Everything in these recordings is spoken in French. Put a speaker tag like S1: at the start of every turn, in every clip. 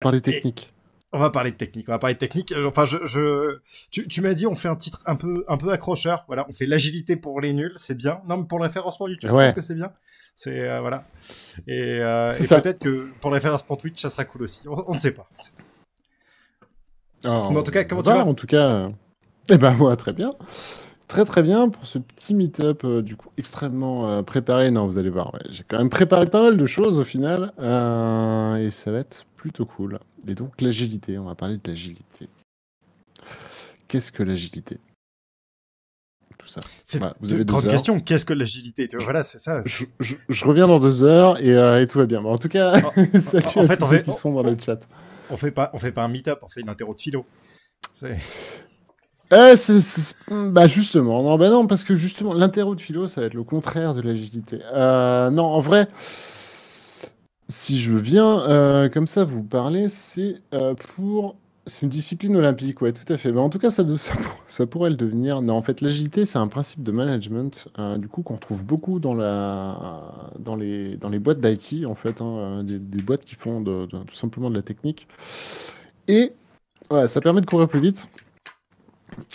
S1: parler
S2: Et
S1: technique.
S2: on va parler de technique. On va parler de technique. Enfin, tu m'as dit, on fait un titre un peu accrocheur. Voilà, on fait l'agilité pour les nuls, c'est bien. Non, mais pour le référencement YouTube, je pense
S1: Ouais,
S2: que c'est bien. C'est voilà.
S1: c'est
S2: Et
S1: ça.
S2: peut-être que pour le référencement Twitch, ça sera cool aussi. On ne sait pas. Mais en
S1: Alors,
S2: tout cas,
S1: on
S2: comment tu
S1: va,
S2: vas?
S1: en tout cas. Eh ben, moi, très bien. Très, très bien pour ce petit meet-up, du coup, extrêmement préparé. Non, vous allez voir, ouais, j'ai quand même préparé pas mal de choses au final. Et ça va être plutôt cool. Et donc, l'agilité, on va parler de l'agilité. Qu'est-ce que l'agilité? Tout ça.
S2: C'est
S1: Voilà, vous
S2: une
S1: avez deux
S2: grande
S1: heures.
S2: question. Qu'est-ce que l'agilité? Tu vois, voilà, c'est ça.
S1: Je reviens dans 2 heures et tout va bien. Bon, en tout cas,
S2: En,
S1: salut
S2: en
S1: à
S2: fait,
S1: tous ceux qui sont dans le chat.
S2: on fait pas un meet-up, on fait une interro de philo. C'est-
S1: Bah justement, non, bah non, parce que justement, l'interro de philo, ça va être le contraire de l'agilité. Non, en vrai, si je viens comme ça vous parler, c'est une discipline olympique, ouais, tout à fait. Bah, en tout cas, ça pourrait le devenir. Non, en fait, l'agilité, c'est un principe de management, du coup, qu'on trouve beaucoup dans les boîtes d'IT, en fait, hein, des boîtes qui font tout simplement de la technique. Et ouais, ça permet de courir plus vite.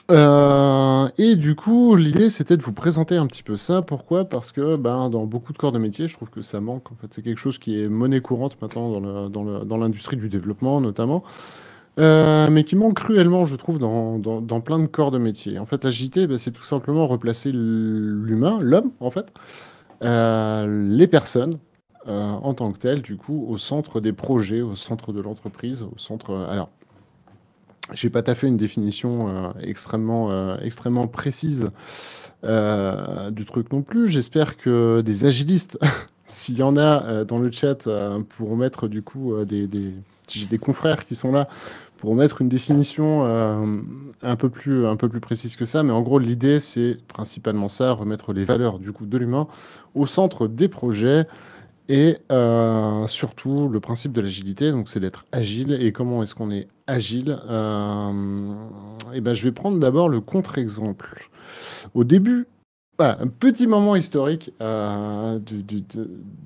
S1: Et du coup, l'idée, c'était de vous présenter un petit peu ça. Pourquoi? Parce que ben, dans beaucoup de corps de métier, je trouve que ça manque. En fait, c'est quelque chose qui est monnaie courante maintenant dans l'industrie du développement, notamment, mais qui manque cruellement, je trouve, dans plein de corps de métier. En fait, l'agilité, ben, c'est tout simplement replacer l'humain, l'homme, en fait, les personnes. En tant que telles, du coup, au centre des projets, au centre de l'entreprise, au centre. Alors, j'ai pas taffé une définition extrêmement précise du truc non plus. J'espère que des agilistes, s'il y en a dans le chat, pourront mettre du coup si j'ai des confrères qui sont là, pour mettre une définition un peu plus précise que ça. Mais en gros, l'idée, c'est principalement ça, remettre les valeurs du coup de l'humain au centre des projets et surtout, le principe de l'agilité, donc c'est d'être agile. Et comment est-ce qu'on est agile? Et ben, je vais prendre d'abord le contre-exemple. Au début, voilà, un petit moment historique de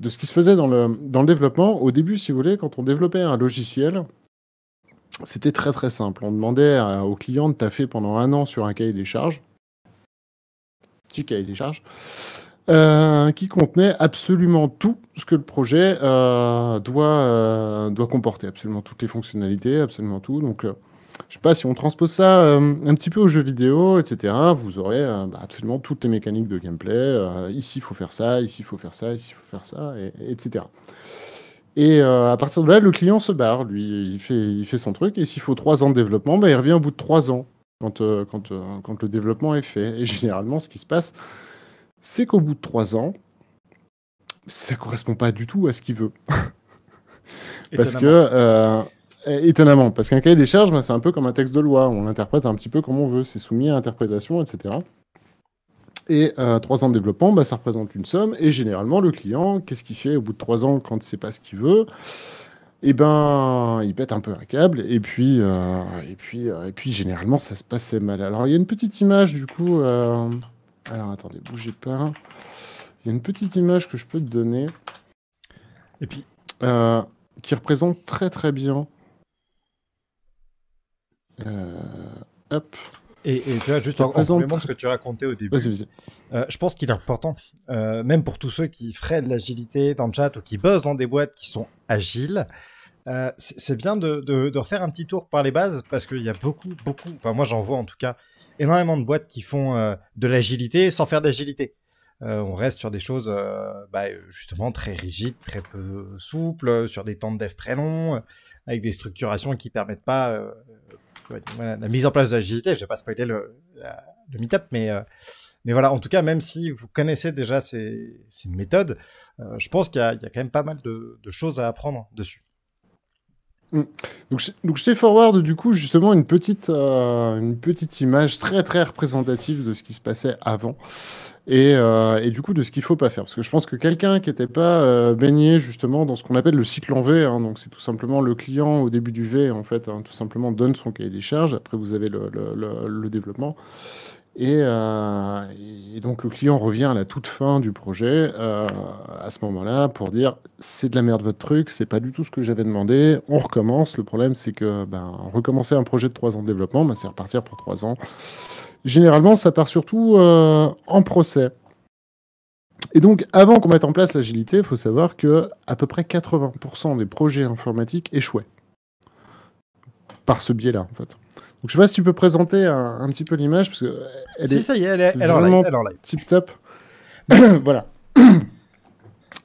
S1: ce qui se faisait dans le développement. Au début, si vous voulez, quand on développait un logiciel, c'était très très simple. On demandait au client de taffer pendant 1 an sur un cahier des charges, petit cahier des charges, qui contenait absolument tout ce que le projet doit comporter, absolument toutes les fonctionnalités, absolument tout. Donc, je sais pas, si on transpose ça un petit peu aux jeux vidéo, etc., vous aurez bah, absolument toutes les mécaniques de gameplay. Ici, il faut faire ça, ici, il faut faire ça, ici, il faut faire ça, etc. Et à partir de là, le client se barre, lui, il fait son truc, et s'il faut 3 ans de développement, bah, il revient au bout de 3 ans, quand le développement est fait. Et généralement, ce qui se passe, c'est qu'au bout de 3 ans, ça correspond pas du tout à ce qu'il veut. Parce que,
S2: Étonnamment.
S1: étonnamment, parce qu'un cahier des charges, ben, c'est un peu comme un texte de loi. On l'interprète un petit peu comme on veut. C'est soumis à interprétation, etc. Et 3 ans de développement, ben, ça représente une somme. Et généralement, le client, qu'est-ce qu'il fait au bout de 3 ans quand c'est pas ce qu'il veut? Eh ben, il pète un peu un câble. Et puis, généralement, ça se passait mal. Alors, il y a une petite image, du coup. Alors, attendez, bougez pas. Il y a une petite image que je peux te donner.
S2: Et puis,
S1: euh, qui représente très très bien. Euh, hop,
S2: et tu vois, juste
S1: qui
S2: en
S1: représente.
S2: complément de ce que tu racontais au
S1: Vas-y,
S2: début,
S1: vas-y.
S2: je pense qu'il est important, même pour tous ceux qui feraient de l'agilité dans le chat ou qui bossent dans des boîtes qui sont agiles, c'est bien de refaire un petit tour par les bases parce qu'il y a beaucoup, enfin moi j'en vois en tout cas énormément de boîtes qui font de l'agilité sans faire d'agilité. On reste sur des choses justement très rigides, très peu souples, sur des temps de dev très longs, avec des structurations qui permettent pas voilà, la mise en place de l'agilité. Je vais pas spoiler le meetup, mais voilà, en tout cas, même si vous connaissez déjà ces méthodes, je pense qu'il y a quand même pas mal de choses à apprendre dessus.
S1: Mm. Donc je t'ai forward du coup justement une petite image très très représentative de ce qui se passait avant et du coup de ce qu'il faut pas faire. Parce que je pense que quelqu'un qui n'était pas baigné justement dans ce qu'on appelle le cycle en V, hein, donc c'est tout simplement le client au début du V en fait, hein, tout simplement donne son cahier des charges, après vous avez le développement. Et donc le client revient à la toute fin du projet à ce moment-là pour dire c'est de la merde votre truc, c'est pas du tout ce que j'avais demandé, on recommence. Le problème c'est que recommencer un projet de 3 ans de développement, c'est repartir pour 3 ans. Généralement ça part surtout en procès. Et donc avant qu'on mette en place l'agilité, il faut savoir que à peu près 80% des projets informatiques échouaient par ce biais-là en fait. Donc, je sais pas si tu peux présenter un petit peu l'image, parce qu'elle
S2: Si,
S1: est
S2: ça y est, elle est en live.
S1: vraiment
S2: Elle est en live.
S1: tip-top. Voilà.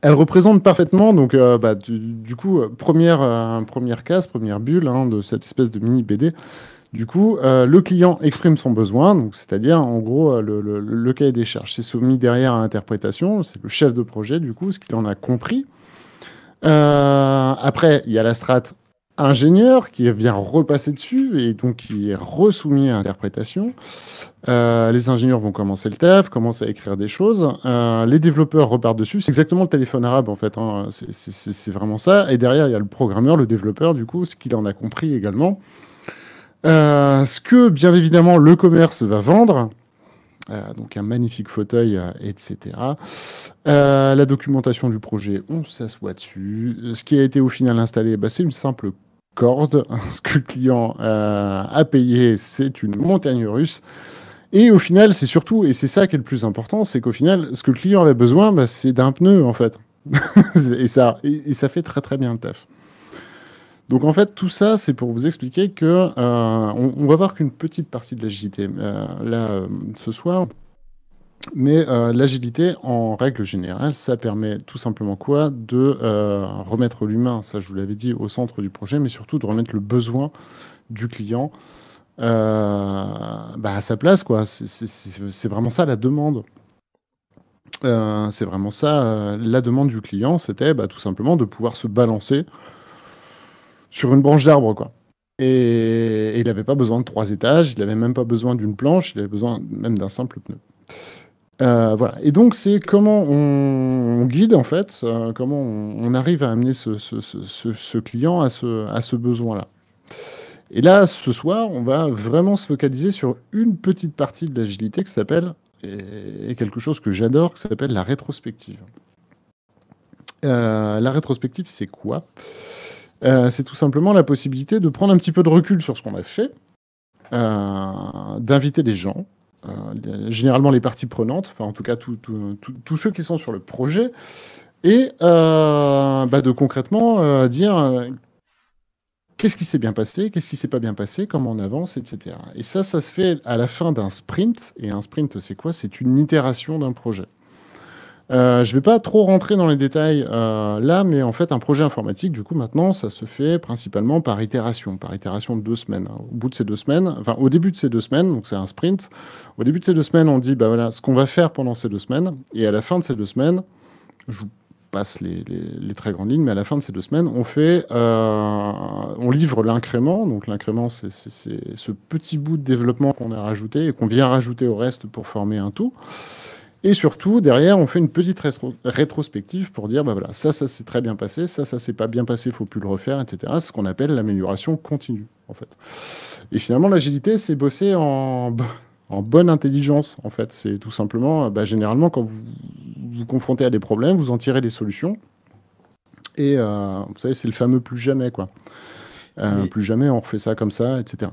S1: Elle représente parfaitement, donc, du coup, première case, première bulle de cette espèce de mini BD. Du coup, le client exprime son besoin, donc c'est-à-dire, en gros, le cahier des charges. C'est soumis derrière à interprétation, c'est le chef de projet, du coup, ce qu'il en a compris. Après, il y a la strate ingénieur qui vient repasser dessus et donc qui est resoumis à interprétation. Les ingénieurs vont commencer le taf, commencent à écrire des choses. Les développeurs repartent dessus. C'est exactement le téléphone arabe en fait. C'est vraiment ça. Et derrière, il y a le programmeur, le développeur, du coup, ce qu'il en a compris également. Ce que, bien évidemment, le commerce va vendre. Donc un magnifique fauteuil, etc. La documentation du projet, on s'assoit dessus. Ce qui a été au final installé, c'est une simple corde. Ce que le client a payé, c'est une montagne russe. Et au final, c'est surtout, et c'est ça qui est le plus important, c'est qu'au final, ce que le client avait besoin, c'est d'un pneu, en fait. et ça fait très très bien le taf. Donc en fait, tout ça, c'est pour vous expliquer que on va voir qu'une petite partie de l'agilité là ce soir. Mais l'agilité, en règle générale, ça permet tout simplement quoi? De remettre l'humain, ça je vous l'avais dit, au centre du projet, mais surtout de remettre le besoin du client à sa place, quoi. C'est vraiment ça la demande. C'est vraiment ça la demande du client, c'était tout simplement de pouvoir se balancer sur une branche d'arbre, quoi. Et il n'avait pas besoin de 3 étages, il n'avait même pas besoin d'une planche, il avait besoin même d'un simple pneu. Voilà. Et donc, c'est comment on guide, en fait, comment on arrive à amener ce client à ce besoin-là. Et là, ce soir, on va vraiment se focaliser sur une petite partie de l'agilité qui s'appelle, et quelque chose que j'adore, qui s'appelle la rétrospective. La rétrospective, c'est quoi? C'est tout simplement la possibilité de prendre un petit peu de recul sur ce qu'on a fait, d'inviter des gens, généralement les parties prenantes, enfin en tout cas tous ceux qui sont sur le projet, et de concrètement dire qu'est-ce qui s'est bien passé, qu'est-ce qui s'est pas bien passé, comment on avance, etc. Et ça se fait à la fin d'un sprint, et un sprint c'est quoi? C'est une itération d'un projet. Je ne vais pas trop rentrer dans les détails là, mais en fait, un projet informatique, du coup, maintenant, ça se fait principalement par itération de 2 semaines. Au bout de ces 2 semaines, enfin, au début de ces 2 semaines, donc c'est un sprint. Au début de ces 2 semaines, on dit, voilà, ce qu'on va faire pendant ces 2 semaines. Et à la fin de ces 2 semaines, je vous passe les très grandes lignes, mais à la fin de ces 2 semaines, on livre l'incrément. Donc l'incrément, c'est ce petit bout de développement qu'on a rajouté et qu'on vient rajouter au reste pour former un tout. Et surtout, derrière, on fait une petite rétrospective pour dire, voilà, ça s'est très bien passé, ça s'est pas bien passé, il faut plus le refaire, etc. C'est ce qu'on appelle l'amélioration continue, en fait. Et finalement, l'agilité, c'est bosser en bonne intelligence, en fait. C'est tout simplement, généralement, quand vous vous confrontez à des problèmes, vous en tirez des solutions. Et vous savez, c'est le fameux plus jamais, quoi. Plus jamais, on refait ça comme ça, etc.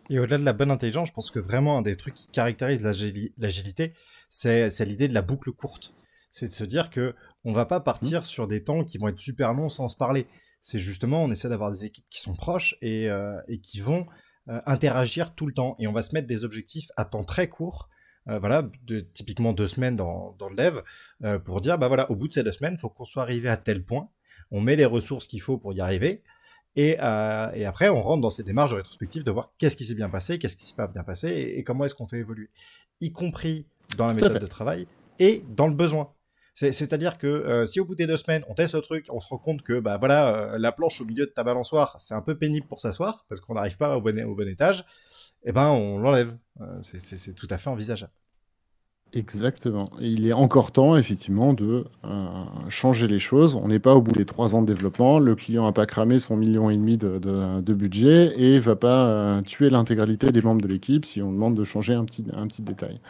S2: Et au-delà de la bonne intelligence, je pense que vraiment un des trucs qui caractérise l'agilité, c'est l'idée de la boucle courte. C'est de se dire que on va pas partir sur des temps qui vont être super longs sans se parler. C'est justement, on essaie d'avoir des équipes qui sont proches et qui vont interagir tout le temps. Et on va se mettre des objectifs à temps très court, voilà, typiquement 2 semaines dans le dev, pour dire, voilà, au bout de ces 2 semaines, il faut qu'on soit arrivé à tel point. On met les ressources qu'il faut pour y arriver. Et après, on rentre dans ces démarches de rétrospective de voir qu'est-ce qui s'est bien passé, qu'est-ce qui s'est pas bien passé, et comment est-ce qu'on fait évoluer, y compris dans la méthode de travail et dans le besoin. C'est-à-dire que si au bout des 2 semaines, on teste le truc, on se rend compte que la planche au milieu de ta balançoire, c'est un peu pénible pour s'asseoir, parce qu'on n'arrive pas au bon étage, on l'enlève. C'est tout à fait envisageable.
S1: Exactement. Et il est encore temps, effectivement, de changer les choses. On n'est pas au bout des 3 ans de développement. Le client n'a pas cramé son 1,5 million de budget et va pas tuer l'intégralité des membres de l'équipe si on demande de changer un petit détail.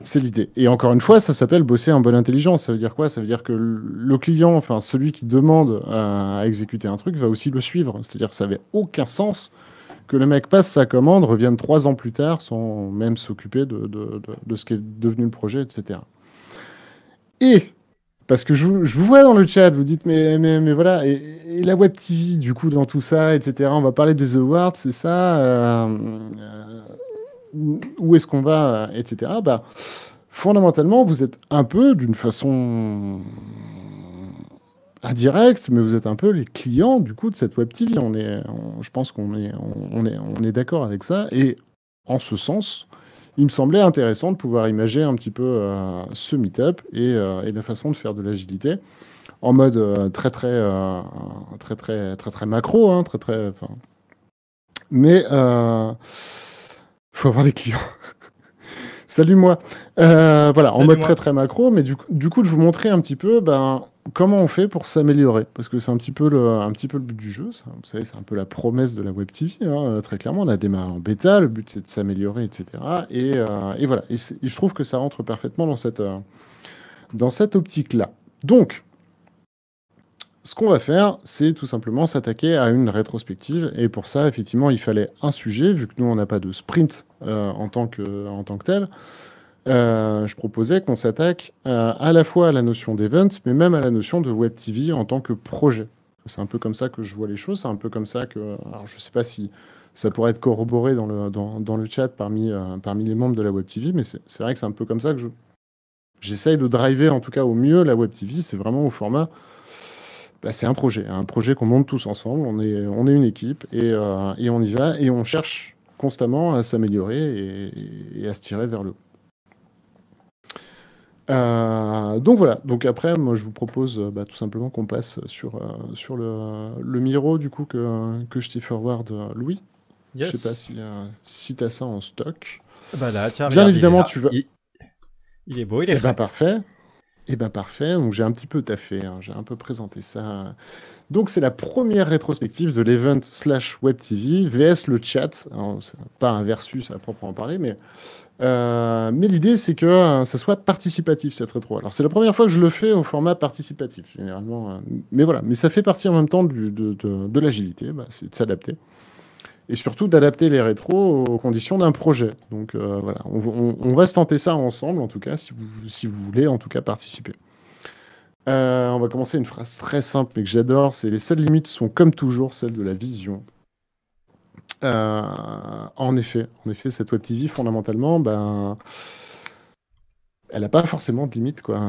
S1: C'est l'idée. Et encore une fois, ça s'appelle bosser en bonne intelligence. Ça veut dire quoi? Ça veut dire que le client, enfin celui qui demande à exécuter un truc, va aussi le suivre. C'est-à-dire que ça n'avait aucun sens que le mec passe sa commande, revienne 3 ans plus tard sans même s'occuper de ce qui est devenu le projet, etc. Et, parce que je vous vois dans le chat, vous dites, mais voilà, et la Web TV, du coup, dans tout ça, etc., on va parler des awards, c'est ça, où est-ce qu'on va, etc. Bah, fondamentalement, vous êtes un peu, d'une façon indirecte, mais vous êtes un peu les clients, du coup, de cette Web TV. Je pense qu'on est d'accord avec ça, et en ce sens, il me semblait intéressant de pouvoir imager un petit peu ce meet-up et la façon de faire de l'agilité en mode très macro, hein, enfin, mais faut avoir des clients. Salut moi. Voilà, en
S2: Salut
S1: mode
S2: moi.
S1: très macro, mais du coup, de vous montrer un petit peu comment on fait pour s'améliorer. Parce que c'est un petit peu le but du jeu. Ça. Vous savez, c'est un peu la promesse de la Web TV. Hein, très clairement, on a démarré en bêta. Le but, c'est de s'améliorer, etc. Et voilà. Et je trouve que ça rentre parfaitement dans cette optique-là. Donc, ce qu'on va faire, c'est tout simplement s'attaquer à une rétrospective. Et pour ça, effectivement, il fallait un sujet, vu que nous, on n'a pas de sprint en tant que tel. Je proposais qu'on s'attaque à la fois à la notion d'event, mais même à la notion de Web TV en tant que projet. C'est un peu comme ça que je vois les choses. C'est un peu comme ça que... Alors, je ne sais pas si ça pourrait être corroboré dans le chat parmi les membres de la Web TV, mais c'est vrai que c'est un peu comme ça que j'essaye de driver, en tout cas au mieux, la Web TV. C'est vraiment au format... c'est un projet qu'on monte tous ensemble. On est une équipe et on y va et on cherche constamment à s'améliorer et à se tirer vers le haut. Donc voilà. Donc après, moi, je vous propose tout simplement qu'on passe sur le Miro du coup que je t'ai forward, Louis.
S2: Yes.
S1: Je sais pas si tu as ça en stock.
S2: Bah là, tiens,
S1: Bien
S2: regarde,
S1: évidemment, tu veux.
S2: Il est beau, il est
S1: Eh ben
S2: frais.
S1: parfait. Eh ben parfait. Donc j'ai un petit peu taffé. Hein. J'ai un peu présenté ça. Donc c'est la première rétrospective de l'event / Web TV vs le chat. Alors, c'est pas un versus à proprement parler, mais l'idée, c'est que ça soit participatif, cette rétro. Alors, c'est la première fois que je le fais au format participatif, généralement. Mais voilà, mais ça fait partie en même temps de l'agilité, c'est de s'adapter. Et surtout d'adapter les rétros aux conditions d'un projet. Donc voilà, on va se tenter ça ensemble, en tout cas, si vous voulez, en tout cas, participer. On va commencer une phrase très simple, mais que j'adore, c'est « Les seules limites sont comme toujours celles de la vision ». En effet, cette Web TV, fondamentalement, elle n'a pas forcément de limites, quoi.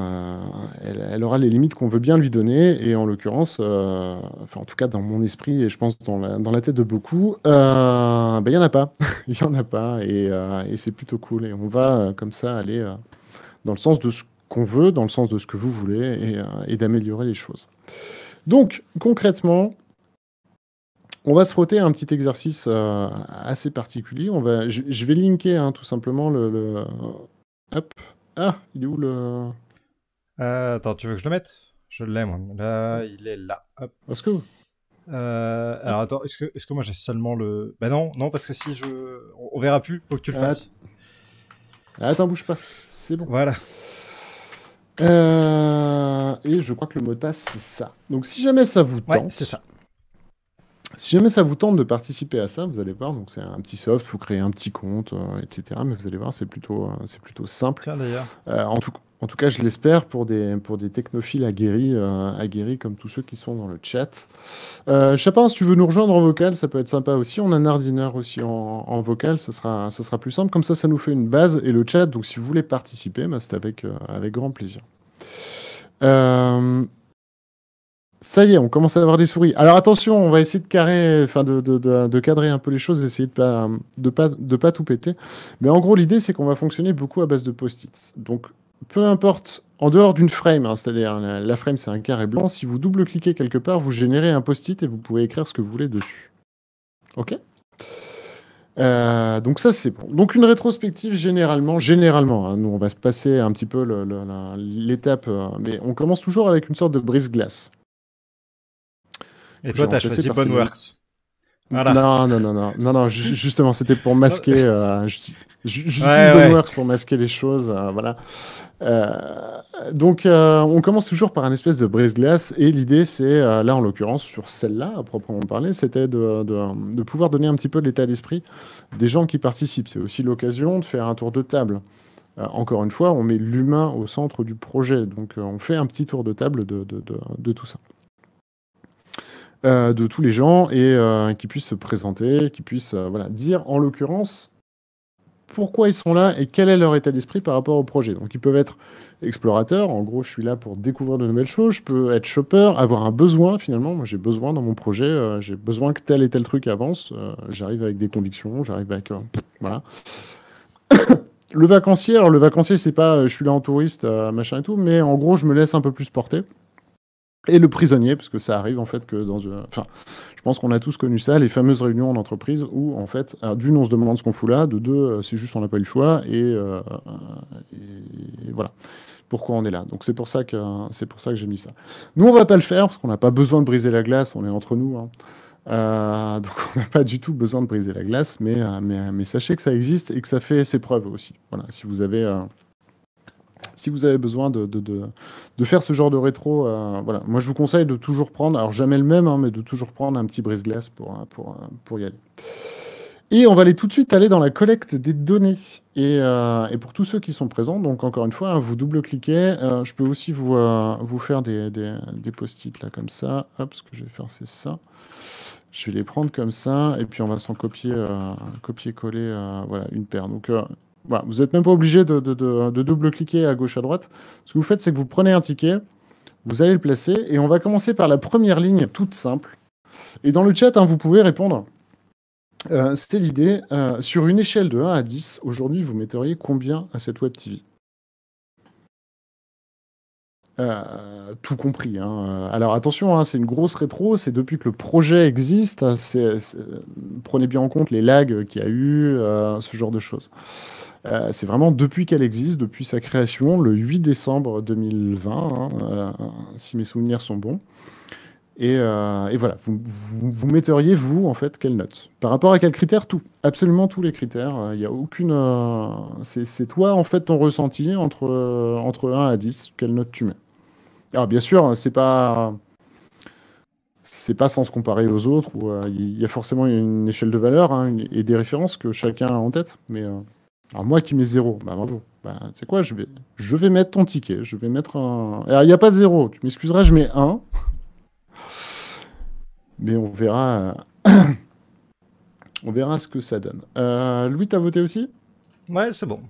S1: Elle aura les limites qu'on veut bien lui donner, et en l'occurrence, enfin, en tout cas dans mon esprit, et je pense dans la tête de beaucoup, il n'y en a pas. Il n'y en a pas, et c'est plutôt cool. Et on va, comme ça, aller dans le sens de ce qu'on veut, dans le sens de ce que vous voulez, et d'améliorer les choses. Donc, concrètement, on va se frotter à un petit exercice assez particulier. Je vais linker hein, tout simplement Hop. Ah, il est où le...
S2: Attends, tu veux que je le mette? Je l'ai, moi. Là, il est là. Hop.
S1: Est-ce que...
S2: Alors attends, est-ce que moi j'ai seulement le... Bah non, parce que si on verra plus, faut que tu le fasses.
S1: Attends, bouge pas. C'est bon.
S2: Voilà.
S1: Et je crois que le mot de passe, c'est ça. Donc si jamais ça vous tente...
S2: Ouais, c'est ça.
S1: Si jamais ça vous tente de participer à ça, vous allez voir, donc c'est un petit soft, il faut créer un petit compte, etc. Mais vous allez voir, c'est plutôt simple.
S2: Tiens d'ailleurs.
S1: En tout cas, je l'espère pour des technophiles aguerris comme tous ceux qui sont dans le chat. Je sais pas, si tu veux nous rejoindre en vocal, ça peut être sympa aussi. On a Nardiner aussi en vocal, ça sera plus simple. Comme ça nous fait une base. Et le chat, donc si vous voulez participer, c'est avec grand plaisir. Ça y est, on commence à avoir des souris. Alors attention, on va essayer de cadrer un peu les choses, essayer de pas tout péter. Mais en gros, l'idée, c'est qu'on va fonctionner beaucoup à base de post-its. Donc, peu importe, en dehors d'une frame, hein, c'est-à-dire la frame, c'est un carré blanc. Si vous double-cliquez quelque part, vous générez un post-it et vous pouvez écrire ce que vous voulez dessus. OK ? Donc ça, c'est bon. Donc une rétrospective, généralement, hein, nous, on va se passer un petit peu l'étape, mais on commence toujours avec une sorte de brise-glace.
S2: Et toi, t'as choisi Boneworks.
S1: Voilà. Non, justement, c'était pour masquer. J'utilise
S2: Ouais.
S1: Boneworks pour masquer les choses. Voilà. Donc, on commence toujours par un espèce de brise-glace. Et l'idée, c'est, là, en l'occurrence, sur celle-là, à proprement parler, c'était de pouvoir donner un petit peu l'état d'esprit des gens qui participent. C'est aussi l'occasion de faire un tour de table. Encore une fois, on met l'humain au centre du projet. Donc, on fait un petit tour de table de tout ça. De tous les gens et qui puissent se présenter, qui puissent voilà, dire en l'occurrence pourquoi ils sont là et quel est leur état d'esprit par rapport au projet. Donc ils peuvent être explorateurs, en gros je suis là pour découvrir de nouvelles choses, je peux être shopper, avoir un besoin finalement, moi j'ai besoin dans mon projet, j'ai besoin que tel et tel truc avance, j'arrive avec des convictions, j'arrive avec... voilà. Le vacancier c'est pas je suis là en touriste, machin et tout, mais en gros je me laisse un peu plus porter. Et le prisonnier, parce que ça arrive en fait que dans enfin, je pense qu'on a tous connu ça, les fameuses réunions en entreprise où en fait, d'une, on se demande ce qu'on fout là, de deux, c'est juste on n'a pas eu le choix et voilà pourquoi on est là. Donc c'est pour ça que j'ai mis ça. Nous, on va pas le faire parce qu'on n'a pas besoin de briser la glace, on est entre nous. Hein. Donc on n'a pas du tout besoin de briser la glace, mais sachez que ça existe et que ça fait ses preuves aussi. Voilà, si vous avez besoin de faire ce genre de rétro, voilà. Moi je vous conseille de toujours prendre, alors jamais le même, hein, mais de toujours prendre un petit brise-glace pour y aller. Et on va aller tout de suite aller dans la collecte des données. Et pour tous ceux qui sont présents, donc encore une fois, hein, vous double-cliquez. Je peux aussi vous faire des post-it là comme ça. Hop, ce que je vais faire, c'est ça. Je vais les prendre comme ça, et puis on va s'en copier-coller voilà, une paire. Donc voilà, vous n'êtes même pas obligé de double-cliquer à gauche, à droite. Ce que vous faites, c'est que vous prenez un ticket, vous allez le placer, et on va commencer par la première ligne toute simple. Et dans le chat, hein, vous pouvez répondre. C'était l'idée. Sur une échelle de 1 à 10, aujourd'hui, vous metteriez combien à cette Web TV ? Tout compris. Hein. Alors attention, hein, c'est une grosse rétro, c'est depuis que le projet existe, prenez bien en compte les lags qu'il y a eu, ce genre de choses. C'est vraiment depuis qu'elle existe, depuis sa création, le 8 décembre 2020, hein, si mes souvenirs sont bons. Et voilà, vous metteriez, vous, en fait, quelle note? Par rapport à quel critère? Tout. Absolument tous les critères. Il n'y a aucune... c'est toi, en fait, ton ressenti entre 1 à 10. Quelle note tu mets? Alors, bien sûr, c'est pas sans se comparer aux autres, où il y a forcément une échelle de valeur hein, et des références que chacun a en tête. Mais alors moi qui mets 0, bah bravo. Bah, c'est quoi, je vais mettre ton ticket. Je vais mettre un... Alors, il n'y a pas de 0. Tu m'excuseras, je mets 1. Mais on verra, on verra ce que ça donne. Louis, t'as voté aussi?
S2: Ouais, c'est bon.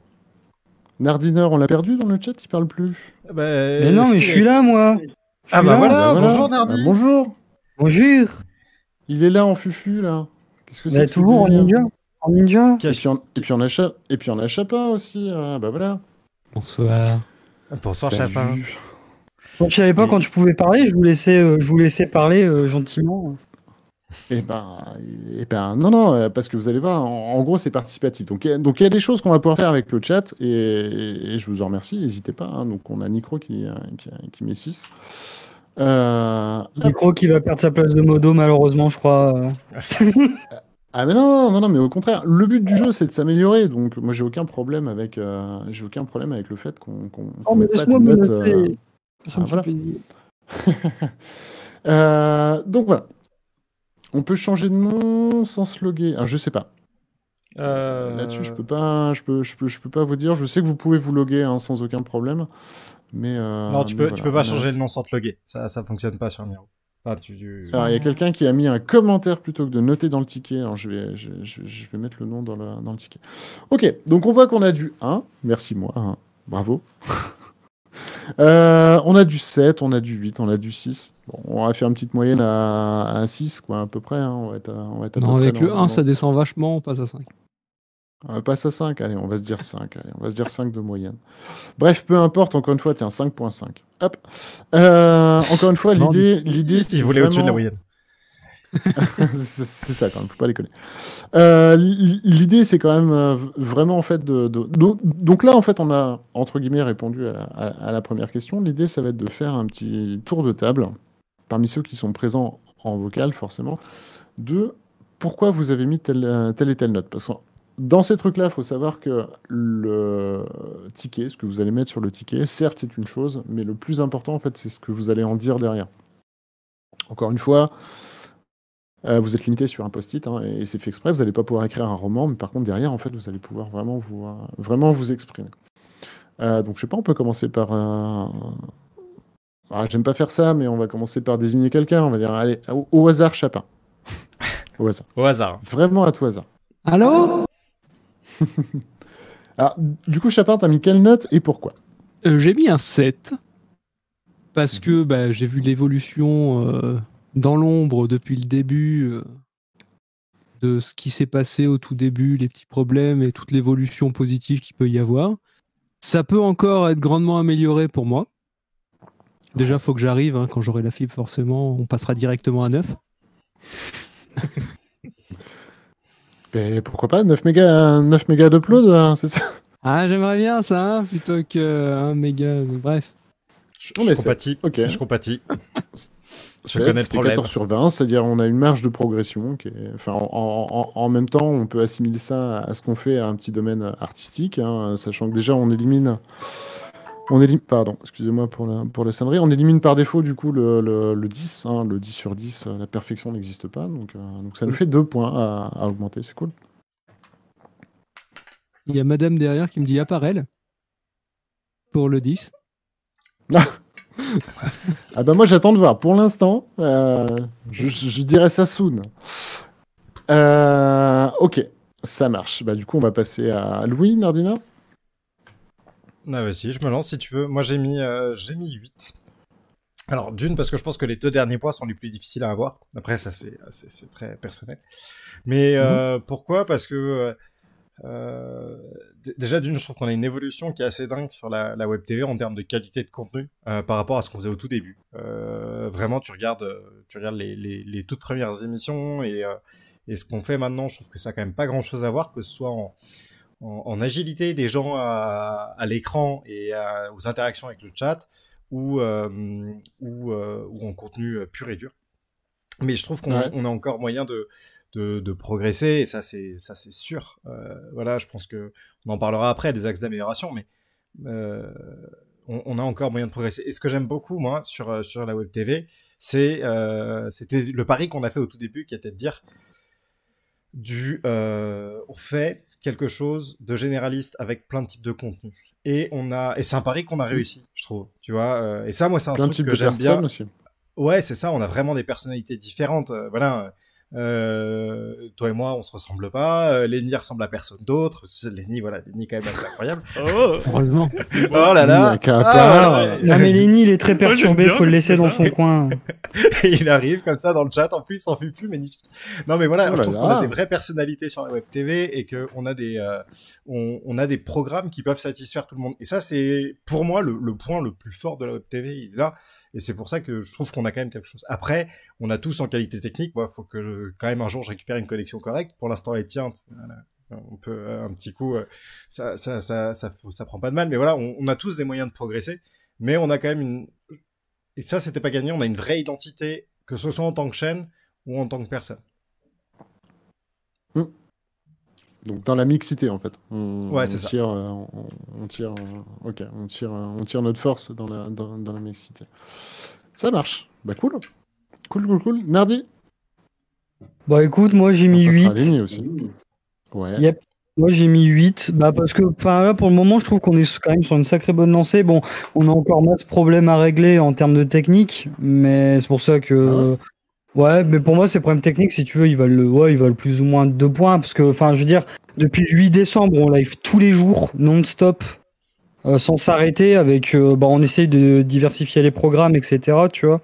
S1: Nardiner, on l'a perdu dans le chat, il parle plus.
S3: Mais non, mais je suis là, moi.
S2: Ah bah voilà, bonjour Nardi.
S1: Bonjour.
S3: Bonjour.
S1: Il est là en fufu, là. Qu'est-ce que c'est
S3: Mais
S1: que
S3: toujours en ninja. En ninja.
S1: Et puis on a Chapin aussi. Bah voilà.
S4: Bonsoir.
S2: Bonsoir
S1: Salut.
S2: Chapin.
S3: Bon, je savais pas quand tu pouvais parler, je vous laissais parler gentiment.
S1: Eh ben, non, parce que vous allez voir, en gros, c'est participatif. Donc, il y a des choses qu'on va pouvoir faire avec le chat, et je vous en remercie, n'hésitez pas. Hein. Donc, on a Nicro qui met 6.
S3: Nicro qui va perdre sa place de modo, malheureusement, je crois.
S1: Ah mais non, mais au contraire, le but du jeu, c'est de s'améliorer. Donc, moi, j'ai aucun problème avec le fait qu'on
S3: mais
S1: mette pas de
S3: laisse-moi me
S1: notes.
S3: noter. Ça me fait
S1: Voilà.
S3: plaisir.
S1: Donc, voilà. On peut changer de nom sans se loguer. Alors, je sais pas. Là-dessus, je peux pas vous dire. Je sais que vous pouvez vous loguer hein, sans aucun problème, mais
S2: non, tu peux pas changer le nom sans te loguer. Ça fonctionne pas sur Miro. Enfin,
S1: alors, il y a quelqu'un qui a mis un commentaire plutôt que de noter dans le ticket. Alors, je vais mettre le nom dans le ticket. Ok, donc on voit qu'on a du 1. Merci moi. Hein. Bravo. On a du 7, on a du 8, on a du 6. Bon, on va faire une petite moyenne à 6, quoi, à peu près. Hein. On va être à
S4: Non,
S1: peu
S4: avec
S1: près
S4: le 1, ça descend vachement, on passe à 5.
S1: On passe à 5, allez, on va se dire 5. Allez, on va se dire 5 de moyenne. Bref, peu importe, encore une fois, tiens, 5.5. Hop. Encore une fois, l'idée
S2: il voulait au-dessus de la moyenne.
S1: C'est ça quand même, faut pas déconner. L'idée, c'est quand même vraiment en fait donc là en fait on a entre guillemets répondu à la première question. L'idée, ça va être de faire un petit tour de table parmi ceux qui sont présents en vocal forcément de pourquoi vous avez mis telle et telle note. Parce que dans ces trucs-là, il faut savoir que le ticket, ce que vous allez mettre sur le ticket, certes c'est une chose, mais le plus important en fait c'est ce que vous allez en dire derrière. Encore une fois. Vous êtes limité sur un post-it, hein, et c'est fait exprès. Vous n'allez pas pouvoir écrire un roman, mais par contre, derrière, en fait, vous allez pouvoir vraiment vous exprimer. Donc, je sais pas, on peut commencer par... j'aime pas faire ça, mais on va commencer par désigner quelqu'un. On va dire, allez, au hasard, Chapin. Au hasard.
S2: Au hasard.
S1: Vraiment à tout hasard.
S4: Allô?
S1: Alors, du coup, Chapin, t'as mis quelle note et pourquoi?
S4: J'ai mis un 7. Parce que j'ai vu l'évolution dans l'ombre depuis le début de ce qui s'est passé au tout début, les petits problèmes et toute l'évolution positive qu'il peut y avoir. Ça peut encore être grandement amélioré pour moi. Déjà, il faut que j'arrive. Hein, quand j'aurai la fibre, forcément, on passera directement à 9.
S1: Mais pourquoi pas 9 mégas d'upload, hein, c'est ça?
S4: Ah, j'aimerais bien ça, hein, plutôt que 1 méga. Bref.
S2: Je compatis.
S1: Ok.
S2: Je compatis. Je
S1: 7,
S2: connais le problème.
S1: 14 sur 20, c'est-à-dire on a une marge de progression qui est... Enfin, en même temps, on peut assimiler ça à ce qu'on fait à un petit domaine artistique, hein, sachant que déjà on élimine... Pardon, excusez-moi pour la sonnerie. On élimine par défaut du coup le 10, hein, le 10 sur 10, la perfection n'existe pas, donc ça nous fait 2 points à augmenter, c'est cool.
S4: Il y a madame derrière qui me dit apparelle pour le 10.
S1: Ah bah moi j'attends de voir. Pour l'instant, je dirais ça soon. Ok, ça marche. Bah du coup on va passer à Louis, Nardina.
S2: Ah vas-y, je me lance si tu veux. Moi j'ai mis 8. Alors d'une parce que je pense que les 2 derniers points sont les plus difficiles à avoir. Après ça c'est très personnel. Mais pourquoi? Parce que déjà d'une, je trouve qu'on a une évolution qui est assez dingue sur la web TV en termes de qualité de contenu par rapport à ce qu'on faisait au tout début. Vraiment, tu regardes les toutes premières émissions et ce qu'on fait maintenant, je trouve que ça a quand même pas grand-chose à voir, que ce soit en agilité des gens à l'écran et aux interactions avec le chat ou en contenu pur et dur. Mais je trouve qu'on a encore moyen de progresser, et ça c'est sûr. Voilà, je pense que on en parlera après des axes d'amélioration, mais on a encore moyen de progresser. Et ce que j'aime beaucoup moi sur la web TV, c'était le pari qu'on a fait au tout début, qui était de dire on fait quelque chose de généraliste avec plein de types de contenus. Et c'est un pari qu'on a réussi, je trouve. Tu vois, et ça, moi, c'est un truc que j'aime bien.
S1: Aussi.
S2: Ouais, c'est ça. On a vraiment des personnalités différentes. Voilà. Toi et moi, on se ressemble pas. Lenny ressemble à personne d'autre. Lenny, quand même assez incroyable.
S4: Heureusement.
S2: Oh là là.
S3: Non mais Lenny, il est très perturbé. Faut le laisser dans son coin.
S2: Et il arrive comme ça dans le chat. En plus, il s'en fait plus magnifique. Non mais voilà, je trouve qu'on a des vraies personnalités sur la web TV et que on a des programmes qui peuvent satisfaire tout le monde. Et ça, c'est pour moi le point le plus fort de la web TV. Il est là. Et c'est pour ça que je trouve qu'on a quand même quelque chose. Après, on a tous en qualité technique. Moi, faut que quand même un jour je récupère une connexion correcte. Pour l'instant, elle tient. Voilà. On peut un petit coup, ça prend pas de mal. Mais voilà, on a tous des moyens de progresser. Mais on a quand même et ça, c'était pas gagné. On a une vraie identité, que ce soit en tant que chaîne ou en tant que personne.
S1: Donc dans la mixité en fait.
S2: Ouais, c'est ça.
S1: On tire notre force dans la mixité. Ça marche. Bah cool. Cool. Nardi.
S3: Bah écoute, moi j'ai mis 8.
S1: Aussi. Ouais.
S3: Yep. Moi j'ai mis 8. Bah parce que là pour le moment je trouve qu'on est quand même sur une sacrée bonne lancée. Bon, on a encore masse de problèmes à régler en termes de technique, mais c'est pour ça que ouais, mais pour moi, ces problèmes techniques, si tu veux, ils valent plus ou moins 2 points. Parce que, je veux dire, depuis le 8 décembre, on live tous les jours, non-stop, sans s'arrêter, avec, on essaye de diversifier les programmes, etc., tu vois.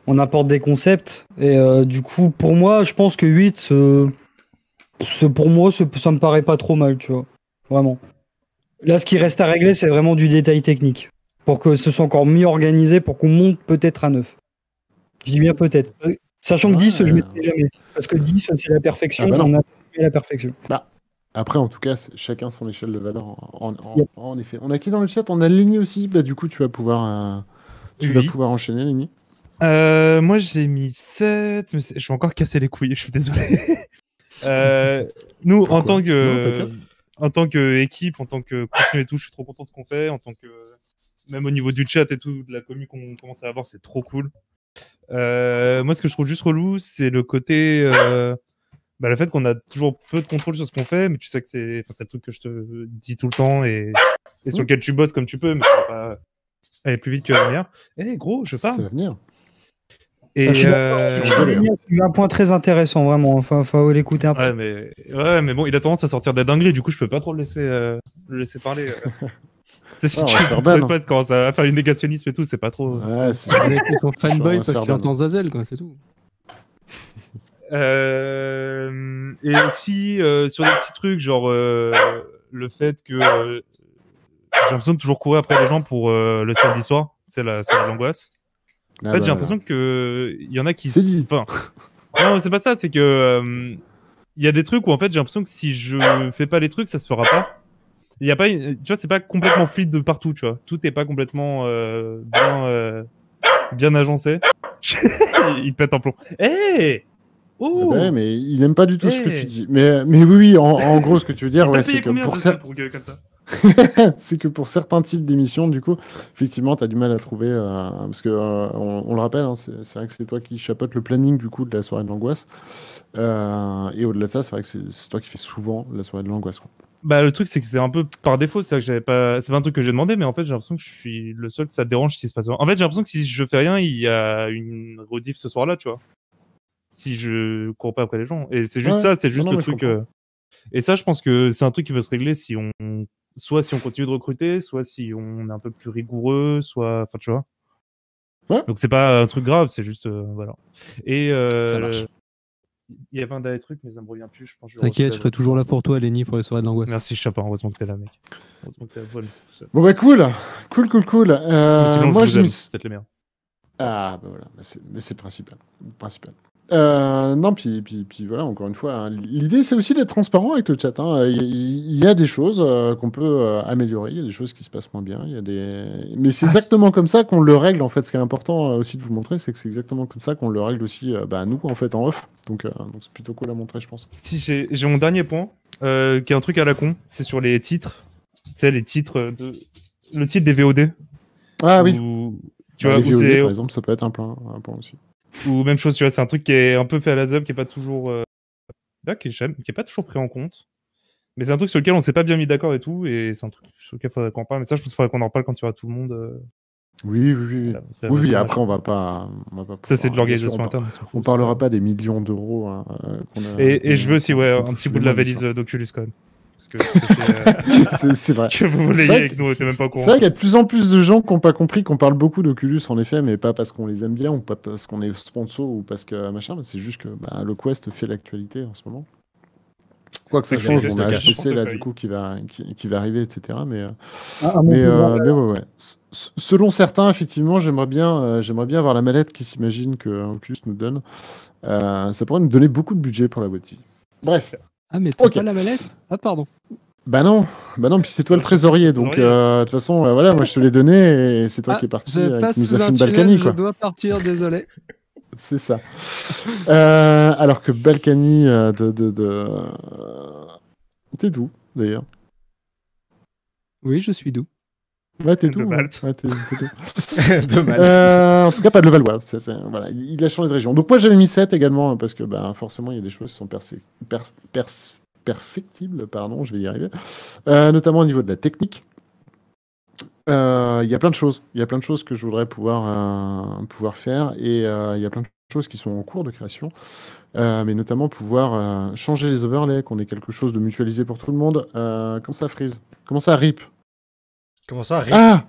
S3: On apporte des concepts. Et du coup, pour moi, je pense que 8, pour moi, ça me paraît pas trop mal, tu vois. Vraiment. Là, ce qui reste à régler, c'est vraiment du détail technique. Pour que ce soit encore mieux organisé, pour qu'on monte peut-être à 9. Je dis bien peut-être. Sachant que 10, je ne
S1: Ouais.
S3: mettrai jamais. Parce que 10, c'est la perfection.
S1: Ah bah non.
S3: On a fait la perfection.
S1: Après, en tout cas, chacun son échelle de valeur,
S3: Yep.
S1: en effet. On a qui dans le chat? On a Lenny aussi. Bah, du coup, tu vas pouvoir
S5: Oui.
S1: enchaîner, Lenny.
S5: Moi, j'ai mis 7, mais je vais encore casser les couilles, je suis désolé. Nous,
S1: Pourquoi Non,
S5: en tant qu'équipe, en tant que contenu et tout, je suis trop content de ce qu'on fait. Même au niveau du chat et tout, de la commu qu'on commence à avoir, c'est trop cool. Moi, ce que je trouve juste relou, c'est le côté... le fait qu'on a toujours peu de contrôle sur ce qu'on fait, mais tu sais que c'est le truc que je te dis tout le temps et sur lequel tu bosses comme tu peux, mais tu vas pas aller plus vite que la lumière. Gros, je
S1: Ça
S5: parle.
S1: va venir.
S5: Et
S3: Je suis d'accord, tu as un point très intéressant, vraiment. Enfin, faut l'écouter un peu.
S5: mais bon, il a tendance à sortir des dingueries, du coup, je peux pas trop le laisser parler. Tu sais, si
S1: on
S5: tu
S1: va se faire
S5: le
S1: ban.
S5: presses quand ça va faire du négationnisme et tout, c'est pas trop.
S1: Ouais, c'est
S4: On écoute ton fanboy
S1: on va se
S4: parce
S1: faire
S4: qu'il
S1: ban.
S4: entend Zazel, quoi, c'est tout.
S5: Et aussi, sur des petits trucs, genre le fait que j'ai l'impression de toujours courir après les gens pour le samedi soir, c'est la soirée de l'angoisse. En fait, j'ai l'impression qu'il y en a qui...
S1: C'est dit.
S5: Enfin, non, c'est pas ça, c'est que il y a des trucs où en fait j'ai l'impression que si je fais pas les trucs, ça se fera pas. Il y a pas, tu vois, c'est pas complètement fluide de partout, tu vois. Tout est pas complètement bien agencé. Il pète un plomb. Oh
S1: Ouais, mais il n'aime pas du tout ce que
S5: Hey.
S1: tu dis. Mais oui, en gros, ce que tu veux dire, ouais, c'est que
S5: combien
S1: pour
S5: pour gueuler comme ça
S1: c'est que pour certains types d'émissions, du coup, effectivement, tu as du mal à trouver. Parce que, on le rappelle, hein, c'est vrai que c'est toi qui chapeaute le planning du coup de la soirée de l'angoisse. Et au-delà de ça, c'est vrai que c'est toi qui fais souvent la soirée de l'angoisse, quoi.
S5: Bah, le truc, c'est que c'est un peu par défaut. C'est que j'avais pas. C'est pas un truc que j'ai demandé, mais en fait, j'ai l'impression que je suis le seul que ça dérange si se passe. En fait, j'ai l'impression que si je fais rien, il y a une rediff ce soir-là, tu vois. Si je cours pas après les gens. Et c'est juste
S1: Ouais.
S5: ça, c'est juste
S1: Non,
S5: le
S1: mais je
S5: truc.
S1: comprends.
S5: Et ça, je pense que c'est un truc qui peut se régler si on. Soit si on continue de recruter, soit si on est un peu plus rigoureux, soit. Enfin, tu vois.
S1: Ouais.
S5: Donc, c'est pas un truc grave, c'est juste. Voilà. Et.
S1: Ça marche.
S5: Il y avait un dernier truc, mais ça me revient plus. Je pense que
S4: T'inquiète, je serai toujours là pour toi, Lenny, pour les soirées de l'angoisse.
S5: Merci, Chapin. Heureusement que t'es là, mec. Heureusement que t'es à vol, c'est tout ça.
S1: Bon, bah, cool. Cool.
S5: Mais sinon,
S1: Moi,
S5: je vous
S1: j'ai
S5: aime,
S1: mis.
S5: c'est peut-être les meilleurs.
S1: Ah, bah voilà, mais c'est principal. Non, puis voilà, encore une fois, hein, l'idée c'est aussi d'être transparent avec le chat, hein. Il y a des choses qu'on peut améliorer, il y a des choses qui se passent moins bien, mais c'est exactement comme ça qu'on le règle en fait. Ce qui est important aussi de vous montrer, c'est que c'est exactement comme ça qu'on le règle aussi nous en fait en off. Donc c'est plutôt cool à montrer, je pense.
S5: Si j'ai mon dernier point, qui est un truc à la con, c'est sur les titres. Tu sais, les titres le titre des VOD.
S1: Ah oui.
S5: Tu vois,
S1: les
S5: où
S1: VOD,
S5: c'est
S1: par exemple, ça peut être un point aussi.
S5: ou même chose, tu vois, c'est un truc qui est un peu fait à la ZUB, qui est pas toujours qui est pas toujours pris en compte. Mais c'est un truc sur lequel on s'est pas bien mis d'accord et tout, et c'est un truc sur lequel faudrait qu'on parle. Mais ça, je pense qu'il faudrait qu'on en parle quand il y aura tout le monde.
S1: Oui.
S5: Voilà,
S1: Oui, après on va pas
S5: ça, c'est de
S1: pouvoir-
S5: l'organisation
S1: bien sûr,
S5: interne.
S1: on parlera pas des millions d'euros hein, qu'on a.
S5: Et je veux aussi, ouais,
S1: qu'on
S5: un petit
S1: touche
S5: bout de
S1: les
S5: la
S1: mains, bien
S5: valise
S1: sûr.
S5: d'Oculus quand même. Parce que
S1: C'est vrai.
S5: que vous
S1: C'est
S5: l'ayez
S1: vrai
S5: avec nous, on était même pas au
S1: C'est
S5: courant.
S1: vrai qu'il y a de plus en plus de gens qui n'ont pas compris qu'on parle beaucoup d'Oculus, en effet, mais pas parce qu'on les aime bien ou pas parce qu'on est sponsor ou parce que machin, mais c'est juste que le Quest fait l'actualité en ce moment. Quoi que ça
S5: C'est
S1: change,
S5: que
S1: on a
S5: le
S1: HTC là
S5: portefeuille.
S1: du coup qui va arriver, etc. Mais
S3: Mais
S1: ouais. Selon certains, effectivement, j'aimerais bien avoir la mallette qui s'imagine que Oculus nous donne. Ça pourrait nous donner beaucoup de budget pour la boîte. Bref.
S4: Ah, mais t'as
S1: Ok.
S4: pas la mallette? Ah, pardon.
S1: Bah non, puis c'est toi le trésorier, donc de toute façon, voilà, moi je te l'ai donné et c'est toi qui es parti,
S4: Je
S1: qui
S4: passe
S1: nous a
S4: sous
S1: fait
S4: un
S1: une
S4: tunnel,
S1: Balkany,
S4: je
S1: quoi.
S4: dois partir, désolé.
S1: C'est ça. Alors que Balkany T'es d'où, d'ailleurs?
S4: Oui, je suis doux.
S1: Ouais, t'es d'où?
S5: De
S1: Ouais.
S5: Malte.
S1: Ouais, t'es d'où.
S2: De mal.
S1: En tout cas, pas de Levallois. Voilà, il a changé de région. Donc moi, j'avais mis 7 également, hein, parce que forcément, il y a des choses qui sont perfectibles, pardon, je vais y arriver. Notamment au niveau de la technique. Il y a plein de choses. Il y a plein de choses que je voudrais pouvoir faire. Et il y a plein de choses qui sont en cours de création. Mais notamment pouvoir changer les overlays, qu'on ait quelque chose de mutualisé pour tout le monde. Comment ça freeze? Comment ça rip?
S2: Comment ça, Rick
S1: Ah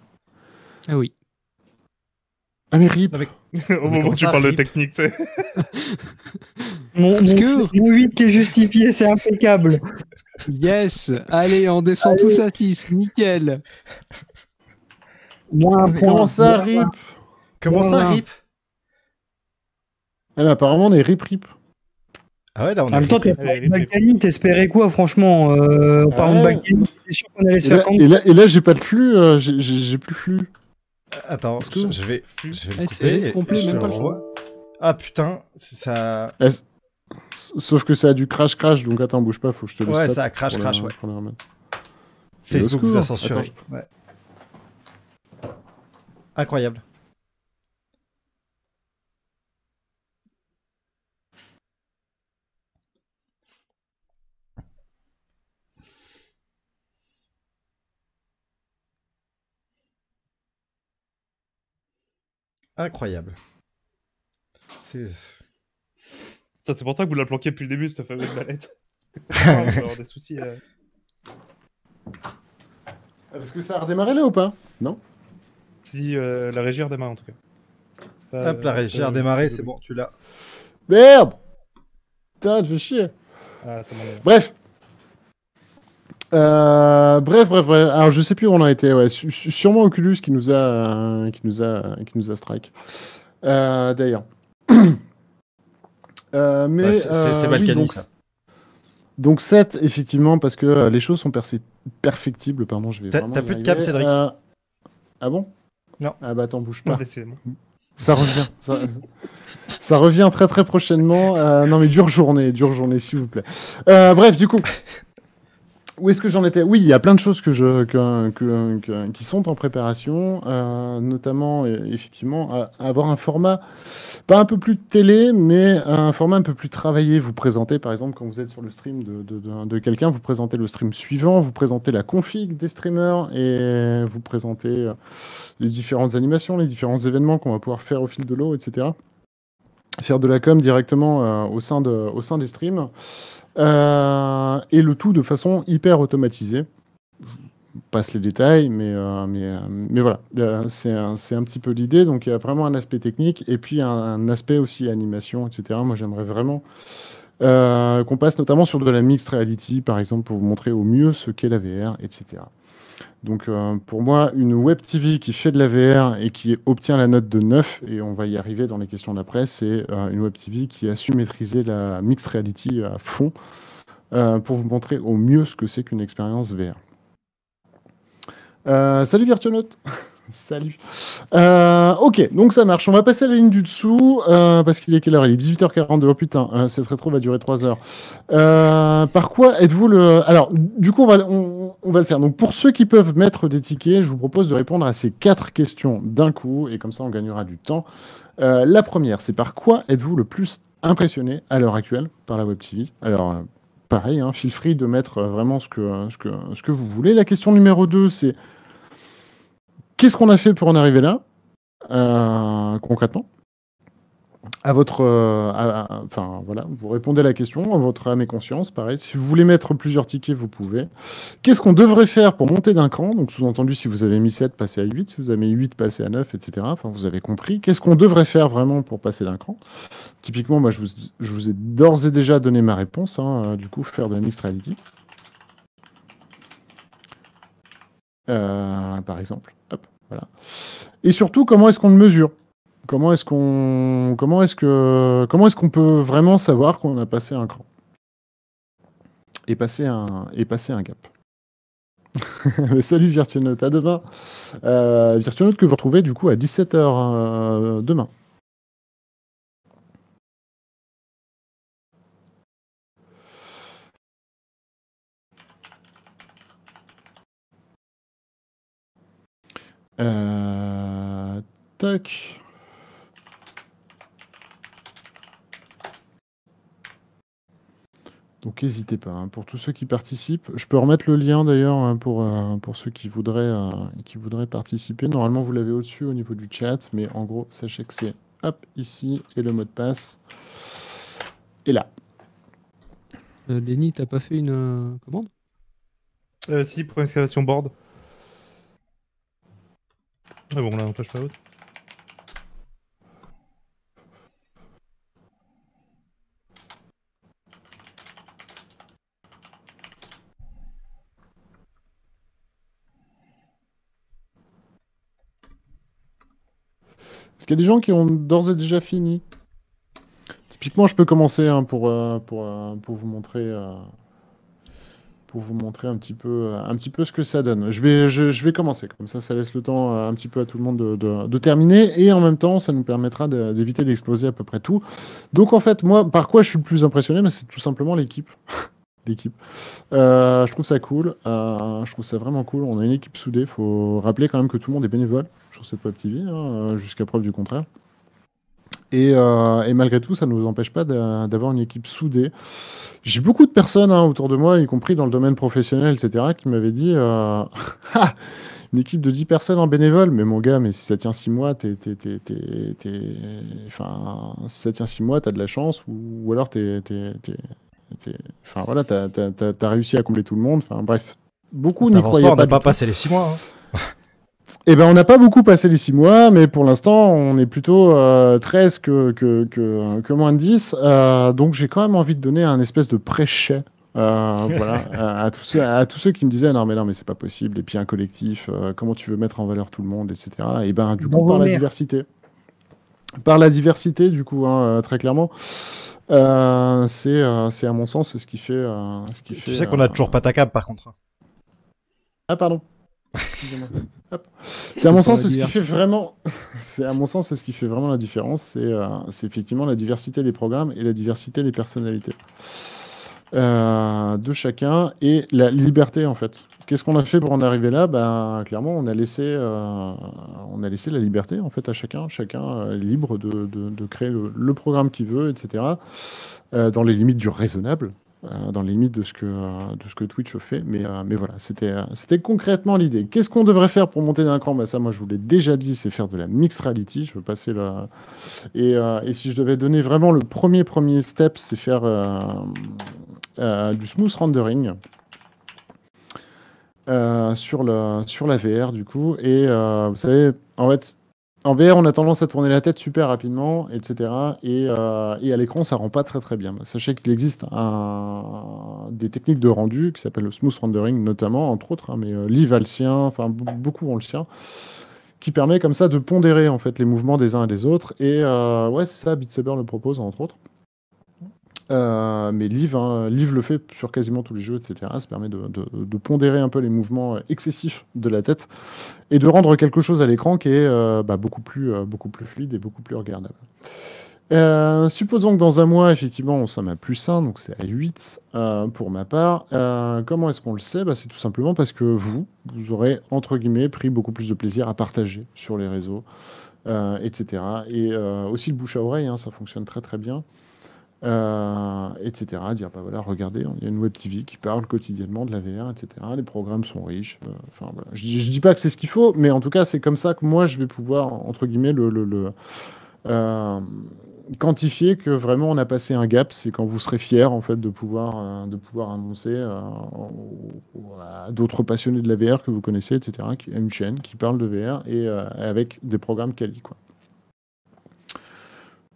S4: oui.
S1: mais rip.
S5: Au moment où tu parles de technique, tu sais.
S3: Mon 8 qui est justifié, c'est impeccable.
S4: Yes. Allez, on descend tous à 6. Nickel.
S3: Moins un point.
S1: Comment ça rip?
S2: Comment ça,
S3: Voilà.
S2: Rip
S1: Ah, mais apparemment, on est rip-rip.
S2: Ah ouais, là, on
S3: En même
S2: a
S3: temps,
S2: repris.
S3: t'as parlé de Balkany, t'espérais quoi, franchement Par exemple,
S1: Ouais.
S3: Balkany, t'étais sûr qu'on allait se
S1: Et
S3: faire
S1: là,
S3: quand
S1: et là, j'ai pas de flux, j'ai plus de flux.
S2: Attends,
S1: Est-ce que-
S2: je vais
S5: Flux.
S2: le
S4: Eh,
S2: couper
S4: c'est rythme
S2: et
S4: complet,
S2: je te
S4: même
S2: le
S4: pas le son.
S2: renvoie. Ah putain, ça...
S1: Eh, sauf que ça a du crash, donc attends, bouge pas, faut que je te le
S2: Ouais,
S1: stop
S2: ça a crash, ouais.
S1: pour la remettre. Et au
S2: Facebook vous a
S1: secours.
S2: censuré.
S1: Attends,
S2: Ouais. Incroyable. Incroyable. C'est...
S5: Ça, c'est pour ça que vous la planquez depuis le début, cette fameuse mallette. On va avoir des soucis.
S1: Ah, parce que ça a redémarré là ou pas? Non.
S5: Si la régie redémarre, en tout cas.
S2: Hop, la régie a redémarré, c'est bon, tu l'as.
S1: Merde. Putain, tu fais chier.
S5: Ah, ça m'en est.
S1: Bref. Bref. Alors, je sais plus où on a été. Ouais, sûrement Oculus qui nous a strike. D'ailleurs. Mais
S2: c'est
S1: oui,
S2: Balkany,
S1: donc,
S2: ça.
S1: donc 7, effectivement, parce que les choses sont perfectibles. Pardon, je vais
S2: T'as
S1: vraiment y
S2: plus de câble,
S1: arriver.
S2: Cédric?
S1: Ah bon?
S2: Non.
S1: Ah bah attends, bouge
S5: Non,
S1: pas.
S5: mais c'est bon.
S1: Ça revient. Ça revient très très prochainement. Non mais dure journée, s'il vous plaît. Bref, du coup, où est-ce que j'en étais? Oui, il y a plein de choses qui sont en préparation, notamment effectivement avoir un format pas un peu plus télé, mais un format un peu plus travaillé. Vous présentez par exemple quand vous êtes sur le stream de quelqu'un, vous présentez le stream suivant, vous présentez la config des streamers et vous présentez les différentes animations, les différents événements qu'on va pouvoir faire au fil de l'eau, etc. Faire de la com directement au sein des streams. Et le tout de façon hyper automatisée. Je passe les détails, mais voilà. C'est un petit peu l'idée. Donc il y a vraiment un aspect technique et puis un aspect aussi animation, etc. Moi j'aimerais vraiment qu'on passe notamment sur de la mixed reality, par exemple, pour vous montrer au mieux ce qu'est la VR, etc. Donc pour moi, une web TV qui fait de la VR et qui obtient la note de 9, et on va y arriver dans les questions d'après, c'est une web TV qui a su maîtriser la mixed reality à fond pour vous montrer au mieux ce que c'est qu'une expérience VR. Salut Virtuonaute. Salut. Ok, donc ça marche. On va passer à la ligne du dessous parce qu'il est quelle heure? Il est 18h42. Oh putain, cette rétro va durer 3 heures. Par quoi êtes-vous le... Alors, du coup, on va le faire. Donc, pour ceux qui peuvent mettre des tickets, je vous propose de répondre à ces 4 questions d'un coup et comme ça, on gagnera du temps. La première, c'est par quoi êtes-vous le plus impressionné à l'heure actuelle par la Web TV? Alors, pareil, hein, feel free de mettre vraiment ce que vous voulez. La question numéro 2, c'est qu'est-ce qu'on a fait pour en arriver là, concrètement? À votre, enfin voilà, vous répondez à la question, à votre âme et conscience, pareil. Si vous voulez mettre plusieurs tickets, vous pouvez. Qu'est-ce qu'on devrait faire pour monter d'un cran? Donc sous-entendu, si vous avez mis 7, passez à 8, si vous avez mis 8, passez à 9, etc. Enfin, vous avez compris. Qu'est-ce qu'on devrait faire vraiment pour passer d'un cran? Typiquement, moi, je vous ai d'ores et déjà donné ma réponse, hein, du coup, faire de la mixed reality. Par exemple. Hop, voilà. Et surtout, comment est-ce qu'on le mesure? Comment est-ce qu'on peut vraiment savoir qu'on a passé un cran et passer un gap? Salut Virtuonaute, à demain. Virtuonaute que vous retrouvez du coup à 17h demain. Tac. Donc n'hésitez pas, hein, pour tous ceux qui participent. Je peux remettre le lien d'ailleurs hein, pour ceux qui voudraient participer. Normalement, vous l'avez au-dessus au niveau du chat, mais en gros, sachez que c'est hop, ici, et le mot de passe est là.
S4: Lenny, t'as pas fait une commande?
S5: Si, pour installation board. Ah bon, là, on page pas haute.
S1: Est-ce qu'il y a des gens qui ont d'ores et déjà fini? typiquement, je peux commencer hein, pour vous montrer. Pour vous montrer un petit peu ce que ça donne. Je vais commencer, comme ça laisse le temps un petit peu à tout le monde de terminer, et en même temps, ça nous permettra d'éviter d'exploser à peu près tout. Donc en fait, moi, par quoi je suis le plus impressionné, c'est tout simplement l'équipe. L'équipe. Je trouve ça cool, je trouve ça vraiment cool. On a une équipe soudée, faut rappeler quand même que tout le monde est bénévole sur cette web TV, hein, jusqu'à preuve du contraire. Et malgré tout, ça ne nous empêche pas d'avoir une équipe soudée. J'ai beaucoup de personnes hein, autour de moi, y compris dans le domaine professionnel, etc., qui m'avaient dit Ah, une équipe de 10 personnes en bénévole, mais mon gars, mais si ça tient 6 mois, enfin, si ça tient 6 mois, t'as de la chance, ou alors enfin, voilà, t'as réussi à combler tout le monde. Enfin, bref, beaucoup n'y croyaient pas.
S2: On n'a pas passé les 6 mois. Hein.
S1: Eh ben, on n'a pas beaucoup passé les 6 mois, mais pour l'instant, on est plutôt 13 que moins de 10. Donc, j'ai quand même envie de donner un espèce de pré-chais voilà, à tous ceux qui me disaient non, mais c'est pas possible. Et puis, un collectif, comment tu veux mettre en valeur tout le monde, etc. Et ben, du coup, par la diversité. Par la diversité, du coup, hein, très clairement. C'est à mon sens ce qui fait.
S2: Tu sais qu'on a toujours pas ta cam, par contre.
S1: Ah, pardon. C'est à mon sens ce qui fait vraiment. C'est à mon sens ce qui fait vraiment la différence. C'est effectivement la diversité des programmes et la diversité des personnalités de chacun et la liberté en fait. Qu'est-ce qu'on a fait pour en arriver là? Ben, clairement, on a laissé la liberté en fait à chacun. Chacun est libre de créer le programme qu'il veut, etc. Dans les limites du raisonnable. Dans les limites de ce que Twitch fait, mais voilà, c'était concrètement l'idée. Qu'est-ce qu'on devrait faire pour monter d'un cran? Ça, moi, je vous l'ai déjà dit, c'est faire de la mixed reality. Je veux passer là. Et si je devais donner vraiment le premier step, c'est faire du smooth rendering sur la VR, du coup. Et vous savez, en fait, en VR, on a tendance à tourner la tête super rapidement, etc. Et à l'écran, ça rend pas très très bien. Sachez qu'il existe des techniques de rendu qui s'appellent le smooth rendering, notamment, entre autres, hein, mais Live a le sien, enfin beaucoup ont le sien, qui permet comme ça de pondérer en fait les mouvements des uns et des autres. Et ouais, c'est ça, Beat Saber le propose, entre autres. Mais Live le fait sur quasiment tous les jeux, etc. Ça permet de pondérer un peu les mouvements excessifs de la tête et de rendre quelque chose à l'écran qui est beaucoup plus fluide et beaucoup plus regardable. Supposons que dans un mois, effectivement, on s'en a plus 1, donc c'est à 8 pour ma part. Comment est-ce qu'on le sait? C'est tout simplement parce que vous aurez, entre guillemets, pris beaucoup plus de plaisir à partager sur les réseaux, etc. Et aussi le bouche à oreille, hein, ça fonctionne très très bien. Etc. Dire, voilà, regardez, il y a une web TV qui parle quotidiennement de la VR, etc. Les programmes sont riches. Enfin, voilà. Je dis pas que c'est ce qu'il faut, mais en tout cas, c'est comme ça que moi, je vais pouvoir, entre guillemets, quantifier que vraiment on a passé un gap. C'est quand vous serez fiers, en fait, de pouvoir annoncer à d'autres passionnés de la VR que vous connaissez, etc., qu'il y a une chaîne qui parle de VR et avec des programmes quali, quoi.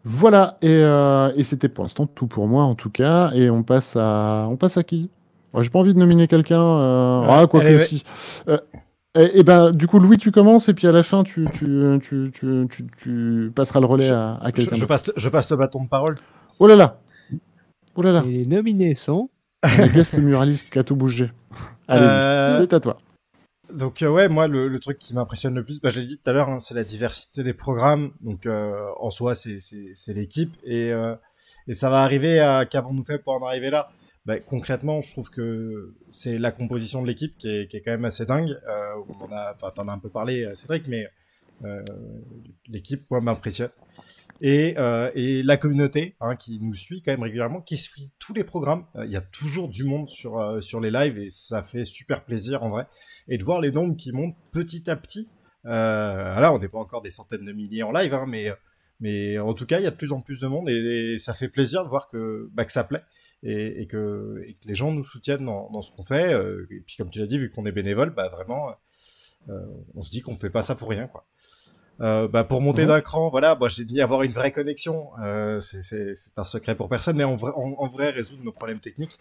S1: Voilà, et c'était pour l'instant tout pour moi en tout cas, et on passe à qui? J'ai pas envie de nominer quelqu'un, quoi que si. Et ben du coup Louis tu commences et puis à la fin tu passeras le relais à quelqu'un.
S2: Je passe le bâton de parole.
S1: Oh là là. Oh là là.
S4: Et les nominés sont
S1: le guest muraliste qui a tout bougé. Allez, c'est à toi.
S2: Donc ouais, moi le truc qui m'impressionne le plus, je l'ai dit tout à l'heure, hein, c'est la diversité des programmes. Donc en soi c'est l'équipe et ça va arriver qu'avons-nous fait pour en arriver là? Concrètement, je trouve que c'est la composition de l'équipe qui est quand même assez dingue. T'en as un peu parlé, Cédric, mais l'équipe, moi, m'impressionne. Et la communauté, hein, qui nous suit quand même régulièrement, qui suit tous les programmes. Il y a toujours du monde sur les lives et ça fait super plaisir en vrai. Et de voir les nombres qui montent petit à petit. Alors, on n'est pas encore des centaines de milliers en live, hein, mais en tout cas, il y a de plus en plus de monde et ça fait plaisir de voir que ça plaît. Et que les gens nous soutiennent dans ce qu'on fait. Et puis, comme tu l'as dit, vu qu'on est bénévole, vraiment, on se dit qu'on fait pas ça pour rien, quoi. Pour monter d'un cran, voilà, j'ai dit avoir une vraie connexion. C'est un secret pour personne, mais en vrai résoudre nos problèmes techniques.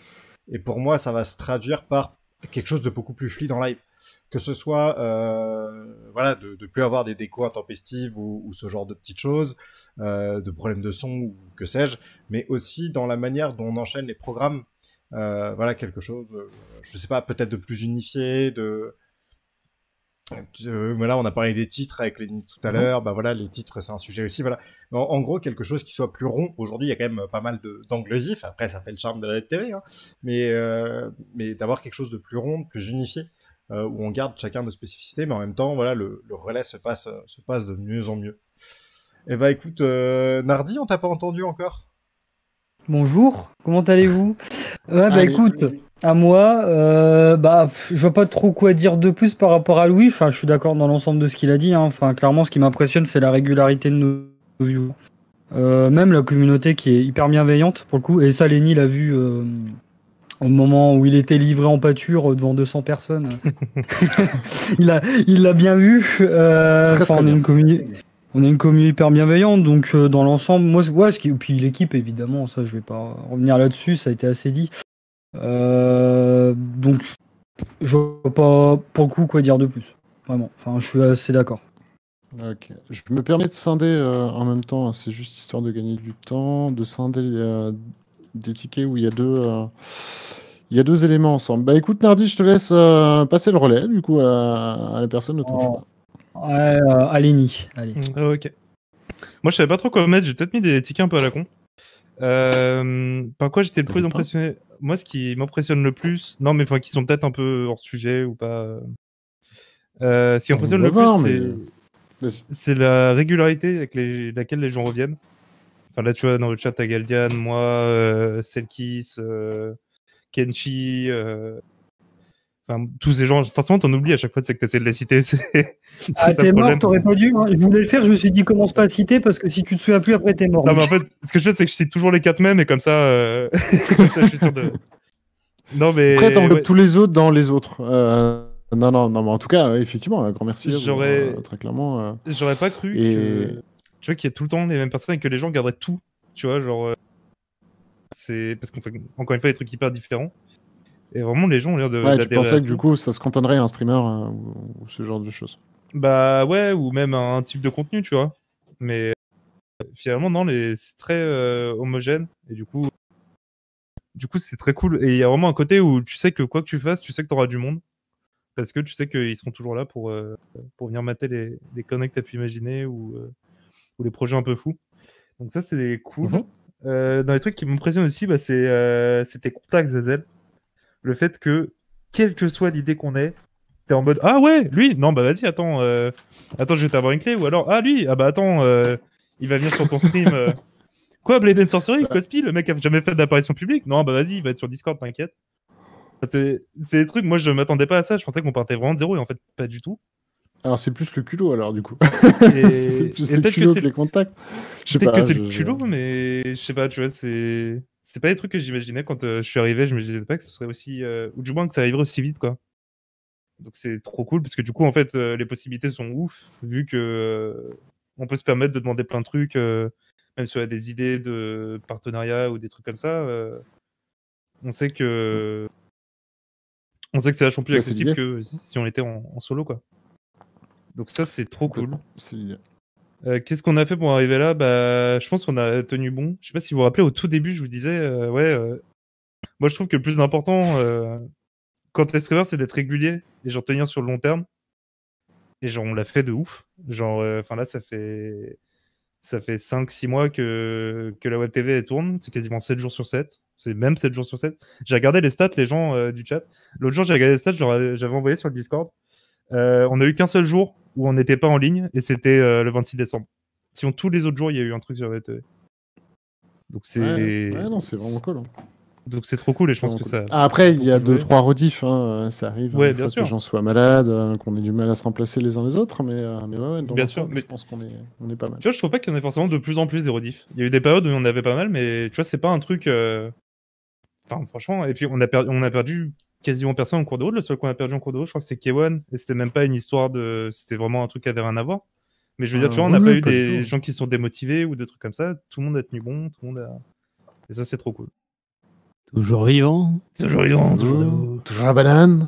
S2: Et pour moi, ça va se traduire par quelque chose de beaucoup plus fluide en live. Que ce soit voilà, de plus avoir des décos intempestives ou ce genre de petites choses, de problèmes de son ou que sais-je, mais aussi dans la manière dont on enchaîne les programmes. Voilà, quelque chose, je sais pas, peut-être de plus unifié, voilà, on a parlé des titres avec Lenny tout à l'heure. Bah voilà, les titres, c'est un sujet aussi. Voilà. En gros, quelque chose qui soit plus rond. Aujourd'hui, il y a quand même pas mal d'angles vifs. Après, ça fait le charme de la web TV, hein. Mais d'avoir quelque chose de plus rond, de plus unifié, où on garde chacun nos spécificités, mais en même temps, voilà, le relais se passe de mieux en mieux. Eh bah écoute, Nardi, on t'a pas entendu encore?
S3: Bonjour, comment allez-vous? Ouais, bah
S1: Allez.
S3: écoute, à moi, je vois pas trop quoi dire de plus par rapport à Louis. Enfin, je suis d'accord dans l'ensemble de ce qu'il a dit, hein. Enfin, clairement, ce qui m'impressionne, c'est la régularité de nos views. Même la communauté qui est hyper bienveillante pour le coup. Et ça, Lenny l'a vu au moment où il était livré en pâture devant 200 personnes. Il l'a bien vu.
S1: Très
S3: On est
S1: bien.
S3: on est une commune hyper bienveillante, donc dans l'ensemble, moi, ouais, puis l'équipe évidemment, ça je vais pas revenir là-dessus, ça a été assez dit. Donc je vois pas pour le coup quoi dire de plus, vraiment. Enfin, je suis assez d'accord.
S1: Ok. Je me permets de scinder en même temps, hein, c'est juste histoire de gagner du temps, de scinder des tickets où il y a deux éléments ensemble. Bah écoute, Nardi, je te laisse passer le relais du coup à la personne de ton choix.
S3: Ouais, à Lenny, allez.
S5: Ah, ok. Moi, je savais pas trop quoi mettre. J'ai peut-être mis des tickets un peu à la con. Par quoi j'étais le plus
S1: Peut-être pas.
S5: impressionné? Moi, ce qui m'impressionne le plus, non, mais enfin, qui sont peut-être un peu hors sujet ou pas. Ce qui
S1: On
S5: m'impressionne
S1: va
S5: le plus,
S1: voir, mais vas-y.
S5: c'est la régularité avec laquelle les gens reviennent. Enfin, là, tu vois, dans le chat, t'as Galdian, moi, Selkis, Kenshi, enfin, tous ces gens. Forcément, t'en oublies à chaque fois, c'est que t'essaies de les citer. C'est
S3: Ah,
S5: ça
S3: t'es
S5: le
S3: mort,
S5: problème.
S3: t'aurais pas dû, hein. Je voulais le faire, je me suis dit commence pas à citer parce que si tu te souviens plus après t'es mort.
S5: Non, mais en fait, ce que je fais, c'est que je cite toujours les 4 mêmes et comme ça, comme ça, je suis sûr de. Non, mais.
S1: Après, t'englobes
S5: Ouais,
S1: tous les autres dans les autres. Non, mais en tout cas, effectivement, un grand merci à vous,
S5: j'aurais
S1: très clairement.
S5: j'aurais pas cru
S1: Et
S5: tu vois, qu'il y a tout le temps les mêmes personnes et que les gens garderaient tout. Tu vois, genre. C'est parce qu'on fait, encore une fois, des trucs hyper différents. Et vraiment, les gens ont l'air
S1: ouais, tu
S5: d'adhérer
S1: pensais
S5: à
S1: que du
S5: tout.
S1: coup, ça se cantonnerait à un streamer ou ce genre de choses.
S5: Bah ouais, ou même un type de contenu, tu vois. Mais finalement, non, c'est très homogène. Et du coup, c'est très cool. Et il y a vraiment un côté où tu sais que quoi que tu fasses, tu sais que tu auras du monde. Parce que tu sais qu'ils seront toujours là pour venir mater les conneries que tu as pu imaginer ou les projets un peu fous. Donc ça, c'est cool.
S1: Mhm.
S5: Dans les trucs qui m'impressionnent aussi, bah, c'est tes contacts, Zazel. Le fait que, quelle que soit l'idée qu'on ait, t'es en mode ah ouais, lui, non, bah vas-y, attends, attends, je vais t'avoir une clé. Ou alors, ah lui, ah bah attends, il va venir sur ton stream. Quoi, Blade and Sorcery,
S1: Bah,
S5: Cospi, le mec a jamais fait d'apparition publique? Non, bah vas-y, il va être sur Discord, t'inquiète. C'est des trucs, moi je m'attendais pas à ça, je pensais qu'on partait vraiment de zéro et en fait pas du tout.
S1: alors, c'est plus le culot, alors, du coup. C'est
S5: Et,
S1: plus
S5: et
S1: le
S5: peut-être que
S1: culot que
S5: c'est
S1: les contacts. Je sais
S5: peut-être que
S1: pas.
S5: c'est le culot, mais je sais pas, tu vois, c'est pas des trucs que j'imaginais quand je suis arrivé, je me disais pas que ce serait aussi ou du moins que ça arriverait aussi vite quoi. Donc c'est trop cool parce que du coup en fait les possibilités sont ouf vu que on peut se permettre de demander plein de trucs même si on a des idées de partenariat ou des trucs comme ça on sait que c'est vachement plus
S1: Bah, c'est
S5: accessible
S1: l'idée.
S5: que si on était en solo quoi. Donc ça c'est trop cool.
S1: Complètement. C'est l'idée.
S5: Qu'est-ce qu'on a fait pour arriver là? Bah, je pense qu'on a tenu bon. Je sais pas si vous vous rappelez, au tout début, je vous disais, moi je trouve que le plus important quand t'es streamer, c'est d'être régulier et genre tenir sur le long terme. Et genre, on l'a fait de ouf. Genre, enfin là, ça fait 5-6 mois que la web TV elle tourne. C'est quasiment 7 jours sur 7. C'est même 7 jours sur 7. J'ai regardé les stats, les gens du chat. L'autre jour, j'ai regardé les stats, j'avais envoyé sur le Discord. On a eu qu'un seul jour où on n'était pas en ligne et c'était le 26 décembre. Sinon, tous les autres jours, il y a eu un truc sur la TV. Donc
S1: Ouais, non, c'est vraiment cool, hein.
S5: donc c'est trop cool et je
S1: C'est
S5: pense
S1: vraiment
S5: que
S1: cool.
S5: ça.
S1: Ah, après, il y a
S5: beaucoup joué.
S1: 2-3 rediffs, hein, ça arrive,
S5: Ouais,
S1: des
S5: bien
S1: fois que les
S5: sûr.
S1: gens soient malades, qu'on ait du mal à se remplacer les uns les autres, mais ouais, dans
S5: Bien sûr,
S1: l'ensemble,
S5: mais
S1: je pense qu'on est pas mal.
S5: tu vois, je trouve pas qu'il y en ait forcément de plus en plus des rediffs. Il y a eu des périodes où on avait pas mal, mais tu vois, c'est pas un truc. Enfin, franchement, et puis on a perdu quasiment personne en cours de route. Le seul qu'on a perdu en cours de route, je crois que c'est K1, et c'était même pas une histoire de. C'était vraiment un truc qui avait rien à voir. Mais je veux dire, tu vois, on n'a pas
S1: Oui,
S5: eu
S1: pas du
S5: des
S1: tout.
S5: gens qui se sont démotivés ou des trucs comme ça. Tout le monde a tenu bon, tout le monde a. Et ça, c'est trop cool.
S4: Toujours vivant.
S5: Toujours vivant, toujours
S1: Toujours.
S5: debout.
S1: Toujours la banane.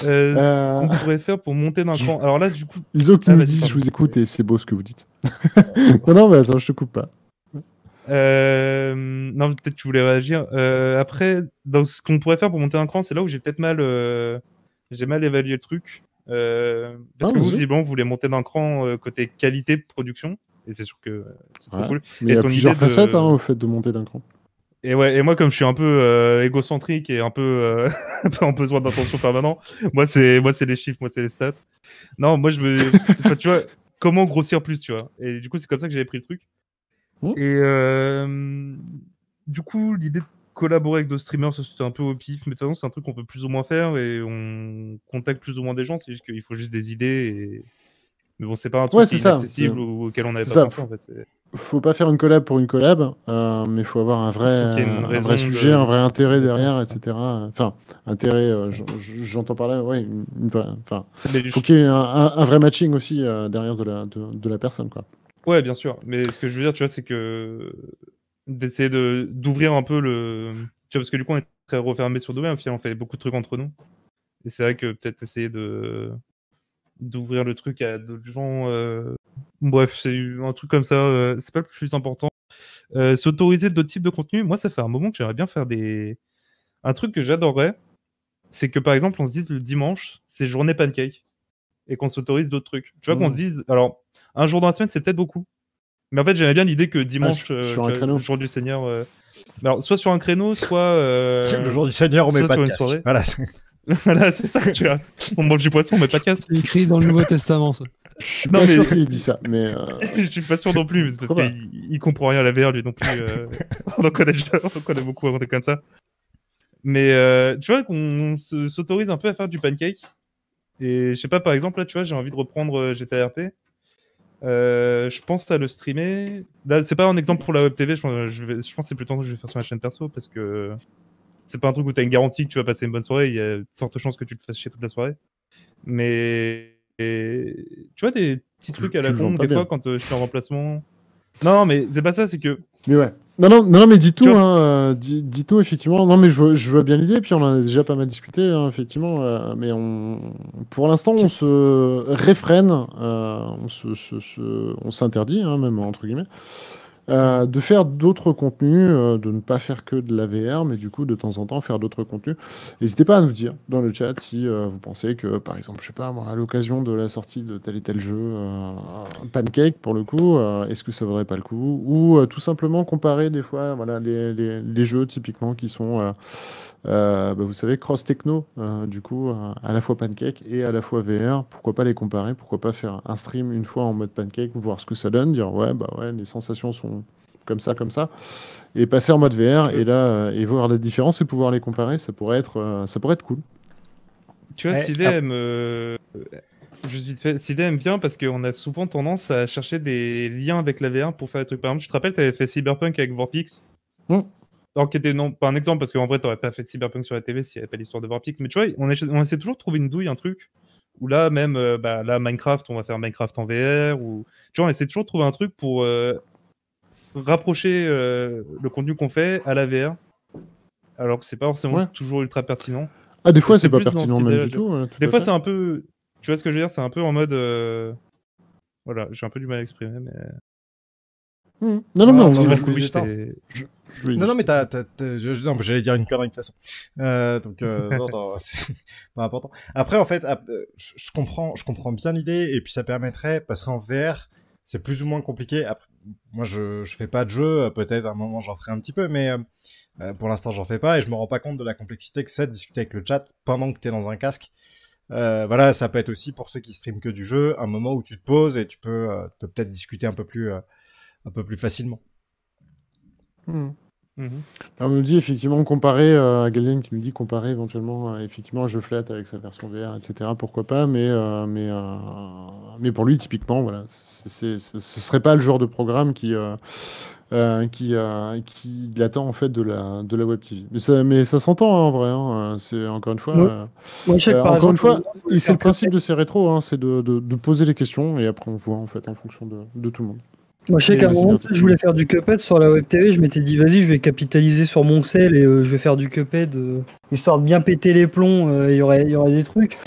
S5: Ce qu'on pourrait faire pour monter d'un cran. Alors là, du coup.
S1: Iso qui
S5: Ah,
S1: nous
S5: vas-y,
S1: dit,
S5: pardon.
S1: je vous écoute et c'est beau ce que vous dites. Non, mais attends, je te coupe pas.
S5: Non, peut-être que tu voulais réagir. Après, donc, ce qu'on pourrait faire pour monter un cran, c'est là où j'ai peut-être j'ai mal évalué le truc. Parce que vous,
S1: vas-y.
S5: visiblement, vous voulez monter d'un cran côté qualité de production. Et c'est sûr que c'est trop
S1: Ouais.
S5: cool.
S1: Mais il y a
S5: ton
S1: plusieurs
S5: idée de-
S1: facettes au fait de monter d'un cran.
S5: Et moi, comme je suis un peu égocentrique et un peu, un peu en besoin d'attention permanent, moi, c'est les chiffres, moi, c'est les stats. Non, moi, enfin, tu vois, comment grossir plus, tu vois. Et du coup, c'est comme ça que j'avais pris le truc. Et du coup, l'idée de collaborer avec d'autres streamers, ça c'était un peu au pif, mais de toute façon, c'est un truc qu'on peut plus ou moins faire et on contacte plus ou moins des gens, c'est juste qu'il faut juste des idées. Mais bon, c'est pas un truc
S1: Ouais,
S5: qui
S1: c'est
S5: est
S1: ça.
S5: inaccessible ou auquel on n'avait
S1: C'est
S5: pas
S1: ça.
S5: pensé en fait.
S1: Faut pas faire une collab pour une collab, mais il faut avoir un
S5: Faut qu'il y ait une
S1: vrai
S5: raison
S1: sujet,
S5: de-
S1: un vrai intérêt
S5: de faire,
S1: derrière,
S5: c'est ça.
S1: etc. Enfin, intérêt,
S5: C'est ça.
S1: j'entends par là, ouais, enfin,
S5: Mais
S1: faut qu'il y ait un vrai matching aussi derrière de la personne, quoi.
S5: Ouais, bien sûr. Mais ce que je veux dire, tu vois, c'est que d'essayer d'ouvrir un peu le. Tu vois, parce que du coup, on est très refermé sur nous-mêmes. Au final, on fait beaucoup de trucs entre nous. Et c'est vrai que peut-être essayer d'ouvrir le truc à d'autres gens. Bref, c'est un truc comme ça. C'est pas le plus important. S'autoriser d'autres types de contenus. Moi, ça fait un moment que j'aimerais bien faire un truc que j'adorerais. C'est que par exemple, on se dise le dimanche, c'est journée pancake. Et qu'on s'autorise d'autres trucs. Tu vois, qu'on se dise. Alors, un jour dans la semaine, c'est peut-être beaucoup. Mais en fait, j'aimais bien l'idée que dimanche,
S1: sur un
S5: tu vois,
S1: créneau.
S5: le jour du Seigneur. Alors, soit sur un créneau, soit.
S2: Le jour du Seigneur, on met
S5: soit
S2: pas
S5: sur
S2: de
S5: une
S2: casque.
S5: soirée.
S2: Voilà.
S5: Voilà, c'est ça, tu vois. On mange du poisson, mais pas de casque.
S4: C'est écrit dans le Nouveau Testament, ça.
S1: Je suis
S5: Non,
S1: pas
S5: mais-
S1: sûr qu'il ait dit ça, mais
S5: Je suis pas sûr non plus, mais c'est parce
S1: Pourquoi
S5: qu'il comprend rien à la VR, lui non plus. On en connaît beaucoup avant d'être comme ça. Mais tu vois, qu'on s'autorise un peu à faire du pancake. Et je sais pas, par exemple, là, tu vois, j'ai envie de reprendre GTA RP. Je pense à le streamer. Là, c'est pas un exemple pour la web TV. Je pense que c'est plutôt un truc que je vais faire sur ma chaîne perso parce que c'est pas un truc où t'as une garantie que tu vas passer une bonne soirée. Il y a de fortes chances que tu te fasses chier toute la soirée. Mais tu vois, des petits trucs à la
S1: tu le vends
S5: con,
S1: pas
S5: des
S1: bien.
S5: fois, quand je suis en remplacement. Non, mais c'est pas ça, c'est que.
S1: Mais ouais. Non, mais dites-nous,
S5: Tu vois-
S1: hein, dites-nous effectivement. Non, mais je vois bien l'idée, puis on en a déjà pas mal discuté, hein, effectivement. Mais pour l'instant, on se réfrène, on s'interdit, hein, même entre guillemets, de faire d'autres contenus, de ne pas faire que de la VR, mais du coup, de temps en temps, faire d'autres contenus. N'hésitez pas à nous dire dans le chat si vous pensez que, par exemple, je sais pas, moi, à l'occasion de la sortie de tel et tel jeu, Pancake, pour le coup, est-ce que ça vaudrait pas le coup? Ou tout simplement comparer des fois, voilà, les jeux typiquement qui sont, vous savez, cross-techno, du coup, à la fois Pancake et à la fois VR. Pourquoi pas les comparer? Pourquoi pas faire un stream une fois en mode Pancake, voir ce que ça donne, dire ouais, les sensations sont comme ça, et passer en mode VR et là, et voir la différence et pouvoir les comparer, ça pourrait être cool.
S5: Tu vois,
S2: Ouais,
S5: Sidé, juste vite fait, Sidé aime bien parce qu'on a souvent tendance à chercher des liens avec la VR pour faire des trucs. Par exemple, je te rappelle, tu avais fait Cyberpunk avec Vorpix. Alors, qui était non, pas un exemple, parce qu'en vrai, t'aurais pas fait Cyberpunk sur la TV s'il n'y avait pas l'histoire de Vorpix. Mais tu vois, on essaie toujours de trouver une douille, un truc. Ou là, même, là, Minecraft, on va faire Minecraft en VR. Ou... Tu vois, on essaie toujours de trouver un truc pour rapprocher le contenu qu'on fait à la VR. Alors que c'est pas forcément
S1: Ouais.
S5: toujours ultra pertinent.
S1: Ah, des fois,
S5: Et
S1: c'est pas
S5: plus dans
S1: pertinent
S5: cette
S1: même
S5: idée-là,
S1: du tout. Tout
S5: Des
S1: à
S5: fois,
S1: fait.
S5: c'est un peu. Tu vois ce que je veux dire? C'est un peu en mode. Voilà, j'ai un peu du mal à exprimer, mais.
S1: Non, mais
S2: Non,
S1: on
S2: non,
S1: vous
S2: non,
S1: je-
S2: oui, Non, mais non, j'allais dire une connerie de toute façon. Donc, non, c'est pas important. Après, en fait, je comprends bien l'idée, et puis ça permettrait, parce qu'en VR, c'est plus ou moins compliqué. Après, moi, je fais pas de jeu, peut-être à un moment j'en ferai un petit peu, mais pour l'instant, j'en fais pas, et je me rends pas compte de la complexité que c'est de discuter avec le chat pendant que t'es dans un casque. Voilà, ça peut être aussi pour ceux qui streament que du jeu, un moment où tu te poses et tu peux peut-être discuter un peu plus facilement.
S1: Alors, on nous dit effectivement comparer, Galien qui nous dit comparer éventuellement effectivement un jeu flat avec sa version VR, etc. Pourquoi pas, mais pour lui typiquement, voilà, ce serait pas le genre de programme qui l'attend en fait de la web TV. Mais ça s'entend hein, en vrai. Hein, c'est encore une fois.
S3: Ouais. Moi, je sais que par
S1: encore une
S3: exemple,
S1: fois, et c'est le principe de ces rétros, hein, c'est de poser les questions et après on voit en fait en fonction de tout le monde.
S3: Moi, je sais
S1: Et
S3: qu'à un
S1: le
S3: moment,
S1: Seigneur
S3: je voulais faire du Cuphead sur la Web TV. Je m'étais dit, vas-y, je vais capitaliser sur mon sel et je vais faire du Cuphead, histoire de bien péter les plombs. Il y aurait des trucs.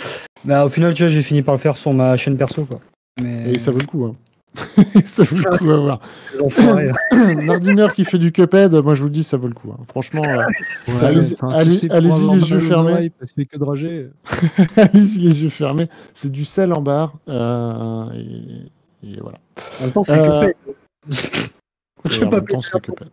S3: Bah, au final, tu vois, j'ai fini par le faire sur ma chaîne perso, quoi. Mais
S1: Et ça vaut le coup. Hein. Ça vaut le coup à voir.
S3: les enfoirés.
S1: Nardiner qui fait du Cuphead, moi je vous le dis, ça vaut le coup. Hein. Franchement,
S4: Ouais,
S1: allez-y
S4: enfin, si c'est pour
S1: allez-y
S4: avoir
S1: les
S4: mal
S1: yeux
S4: aux
S1: fermés.
S4: oreilles parce qu'il fait que de rager.
S1: Allez-y les yeux fermés. C'est du sel en barre. Et voilà.
S3: En même temps, c'est
S1: Euh,
S3: Cuphead. Je
S1: Et
S3: peux
S1: en
S3: pas
S1: même temps,
S3: péter
S1: c'est
S3: un
S1: Cuphead.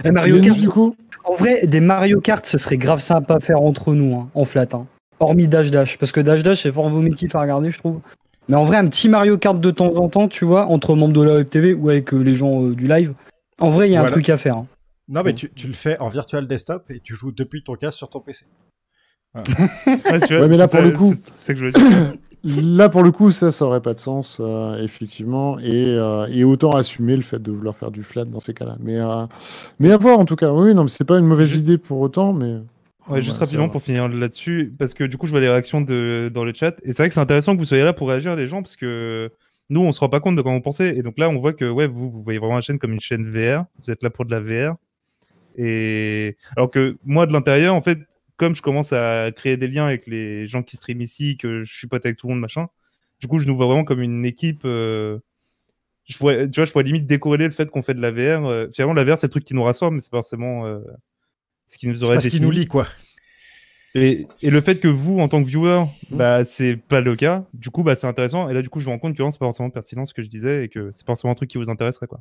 S3: Et Mario
S1: Lenny,
S3: Kart,
S1: du coup,
S3: en vrai, des Mario Kart, ce serait grave sympa à faire entre nous, hein, en flat. Hein. Hormis Dash Dash, parce que Dash Dash, c'est fort vomitif à regarder, je trouve. Mais en vrai, un petit Mario Kart de temps en temps, tu vois, entre membres de la Web TV ou avec les gens du live, en vrai, il y a un
S2: Voilà.
S3: truc à faire. Hein.
S2: Non, mais tu le fais en virtual desktop et tu joues depuis ton casque sur ton PC. Voilà.
S5: Ouais, tu vois,
S1: Ouais, mais là,
S5: c'est
S1: pour
S5: ça-
S1: le coup-
S5: c'est ce que je veux dire.
S1: là pour le coup, ça aurait pas de sens, effectivement. Et autant assumer le fait de vouloir faire du flat dans ces cas-là. Mais à voir en tout cas. Oui, non, mais c'est pas une mauvaise
S5: Juste-
S1: idée pour autant, mais.
S5: Ouais, juste
S1: Voilà,
S5: rapidement
S1: ça-
S5: pour finir là-dessus, parce que du coup, je vois les réactions dans le chat. Et c'est vrai que c'est intéressant que vous soyez là pour réagir, les gens, parce que nous, on se rend pas compte de comment vous pensez. Et donc là, on voit que ouais, vous voyez vraiment la chaîne comme une chaîne VR. Vous êtes là pour de la VR. Et alors que moi, de l'intérieur, en fait, comme je commence à créer des liens avec les gens qui streament ici, que je suis pote avec tout le monde, machin, du coup, je nous vois vraiment comme une équipe. Tu vois, je pourrais limite décorréler le fait qu'on fait de la VR. Finalement, la VR, c'est le truc qui nous rassemble, mais c'est pas forcément ce qui nous
S2: C'est
S5: aurait
S2: pas ce qui nous
S5: défini.
S2: lie, quoi.
S5: Et le fait que vous, en tant que viewer,
S1: Mm.
S5: bah, c'est pas le cas, du coup, bah, c'est intéressant. Et là, du coup, je me rends compte que non, c'est pas forcément pertinent ce que je disais et que c'est pas forcément un truc qui vous intéresserait, quoi.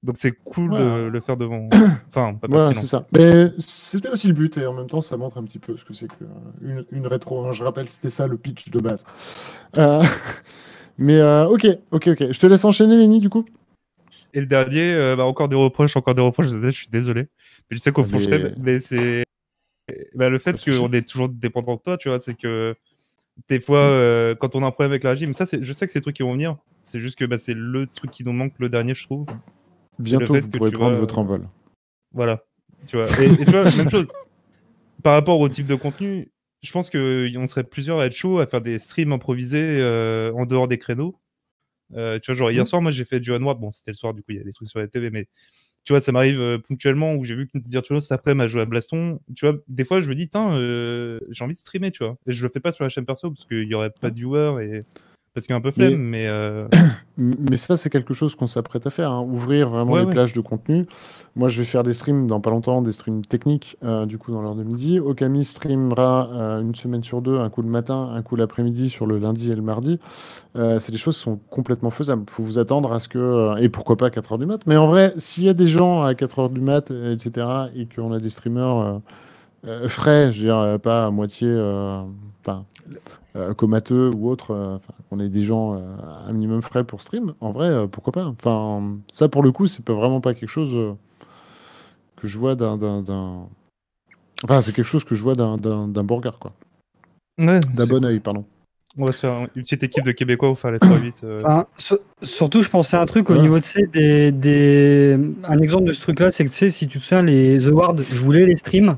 S5: Donc, c'est cool
S1: Ouais.
S5: de le faire devant. Enfin, pas
S1: Voilà,
S5: pertinent.
S1: c'est ça. Mais c'était aussi le but, et en même temps, ça montre un petit peu ce que c'est qu'une rétro. Hein. Je rappelle, c'était ça le pitch de base. Euh, Mais ok. Je te laisse enchaîner, Lenny, du coup.
S5: Et le dernier, bah, encore des reproches, je suis désolé. Mais je sais qu'au fond, je
S1: Mais-
S5: t'aime, mais c'est bah, le fait
S1: Pas de souci.
S5: qu'on est toujours dépendant de toi, tu vois, c'est que des fois, quand on a un problème avec la régie, mais ça, je sais que c'est des trucs qui vont venir. C'est juste que bah, c'est le truc qui nous manque, le dernier, je trouve. C'est le
S1: Bientôt,
S5: fait
S1: vous
S5: que
S1: pourrez
S5: tu
S1: prendre
S5: vois,
S1: votre envol.
S5: Voilà, tu vois. Et tu vois, même chose. Par rapport au type de contenu, je pense qu'on serait plusieurs à être chaud à faire des streams improvisés en dehors des créneaux. Tu vois, genre hier soir, moi j'ai fait du Onward. Bon, c'était le soir, du coup, il y a des trucs sur la TV, mais tu vois, ça m'arrive ponctuellement où j'ai vu que Virtuos après m'a joué à Blaston. Tu vois, des fois, je me dis, j'ai envie de streamer, tu vois. Et je le fais pas sur la chaîne perso parce qu'il y aurait pas de viewers et parce qu'il y a un peu flemme, mais
S1: Mais ça, c'est quelque chose qu'on s'apprête à faire. Hein. Ouvrir vraiment
S5: Ouais,
S1: des
S5: ouais.
S1: plages de contenu. Moi, je vais faire des streams dans pas longtemps, des streams techniques, du coup, dans l'heure de midi. Okami streamera une semaine sur deux, un coup le matin, un coup l'après-midi, sur le lundi et le mardi. C'est des choses qui sont complètement faisables. Il faut vous attendre à ce que. Et pourquoi pas à 4 heures du mat. Mais en vrai, s'il y a des gens à 4 heures du mat, etc., et qu'on a des streamers frais, je veux dire, pas à moitié. Enfin, comateux ou autre, qu'on ait des gens un minimum frais pour stream, en vrai, pourquoi pas. Enfin, ça pour le coup, c'est pas vraiment pas quelque chose que je vois Enfin, c'est quelque chose que je vois d'un burger, quoi.
S5: ouais,
S1: D'un
S5: c'est
S1: bon
S5: cool.
S1: œil, pardon.
S5: On va se faire une petite équipe de Québécois pour faire les 3-8.
S3: Enfin, surtout, je pensais à un truc au
S1: Ouais.
S3: niveau de un exemple de ce truc-là, c'est que tu sais, si tu te souviens, les awards, je voulais les streams,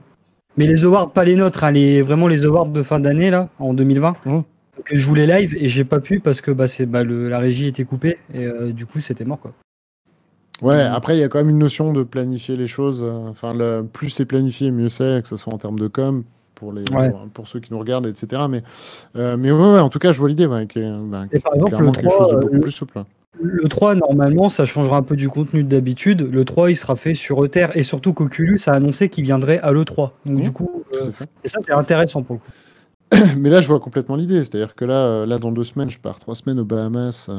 S3: mais les awards, pas les nôtres, hein, vraiment les awards de fin d'année, là, en 2020.
S1: Mmh.
S3: Que je voulais live et j'ai pas pu parce que la régie était coupée et du coup, c'était mort, quoi.
S1: Ouais, après, il y a quand même une notion de planifier les choses. Enfin, plus c'est planifié, mieux c'est, que ce soit en termes de com,
S3: Ouais.
S1: pour ceux qui nous regardent, etc. Mais ouais, en tout cas, je vois l'idée, ouais,
S3: Et par exemple,
S1: clairement
S3: le
S1: quelque
S3: 3,
S1: chose de beaucoup plus souple.
S3: Le 3, normalement, ça changera un peu du contenu d'habitude. Le 3, il sera fait sur Ether et surtout qu'Oculus a annoncé qu'il viendrait à l'E3. Donc,
S1: Mmh,
S3: du coup,
S1: tout à fait.
S3: et ça, c'est intéressant pour le coup.
S1: Mais là, je vois complètement l'idée. C'est-à-dire que là, dans 2 semaines, je pars 3 semaines aux Bahamas.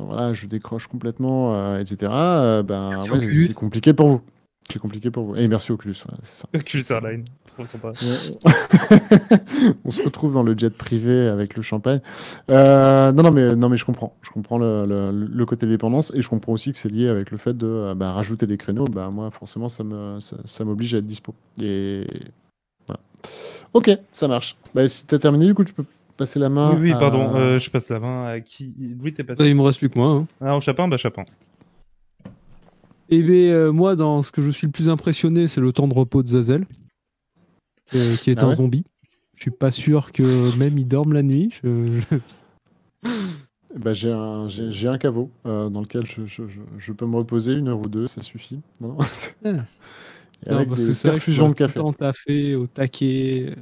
S1: Voilà, je décroche complètement, etc.
S3: Merci,
S1: Ouais,
S3: Oculus.
S1: c'est compliqué pour vous. C'est compliqué pour vous. Et merci Oculus. Ouais, c'est ça.
S5: Oculus Airlines, trop sympa.
S1: On se retrouve dans le jet privé avec le champagne. Non, mais je comprends. Je comprends le côté dépendance et je comprends aussi que c'est lié avec le fait de rajouter des créneaux. Moi, forcément, ça m'oblige à être dispo. Et voilà. Ok, ça marche. Si t'as terminé, du coup, tu peux passer la main.
S5: Oui,
S1: à-
S5: pardon, je passe la main à qui? Louis, t'es
S4: Ça,
S5: passé.
S4: il me reste plus que moi. Hein.
S5: Ah, Chapin, Chapin.
S4: Et bien, moi, dans ce que je suis le plus impressionné, c'est le temps de repos de Zazel, qui est
S1: Ah
S4: un
S1: ouais
S4: zombie. Je suis pas sûr que même il dorme la nuit.
S1: Bah, j'ai un caveau dans lequel je peux me reposer 1 heure ou 2, ça suffit. Non,
S4: Ah.
S1: et
S4: Non,
S1: avec
S4: parce que
S1: des
S4: c'est vrai que
S1: perfusions de
S4: tout le
S1: café.
S4: temps taffé au taquet,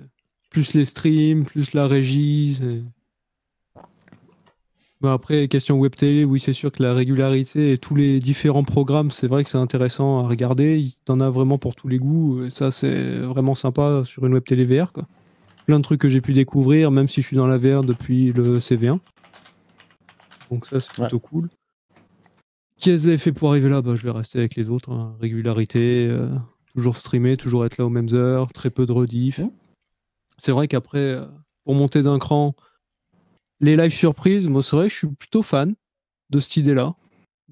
S4: plus les streams, plus la régie. Bah après, question web télé, oui, c'est sûr que la régularité et tous les différents programmes, c'est vrai que c'est intéressant à regarder. Il t'en a vraiment pour tous les goûts. Et ça, c'est vraiment sympa sur une web télé VR, quoi. Plein de trucs que j'ai pu découvrir, même si je suis dans la VR depuis le CV1. Donc ça, c'est
S1: Ouais.
S4: plutôt cool. Qu'est-ce que vous avez fait pour arriver là? Bah, je vais rester avec les autres, hein. Régularité, toujours streamer, toujours être là aux mêmes heures, très peu de rediff.
S1: Mmh.
S4: C'est vrai qu'après, pour monter d'un cran, les live surprises, moi, c'est vrai que je suis plutôt fan de cette idée-là.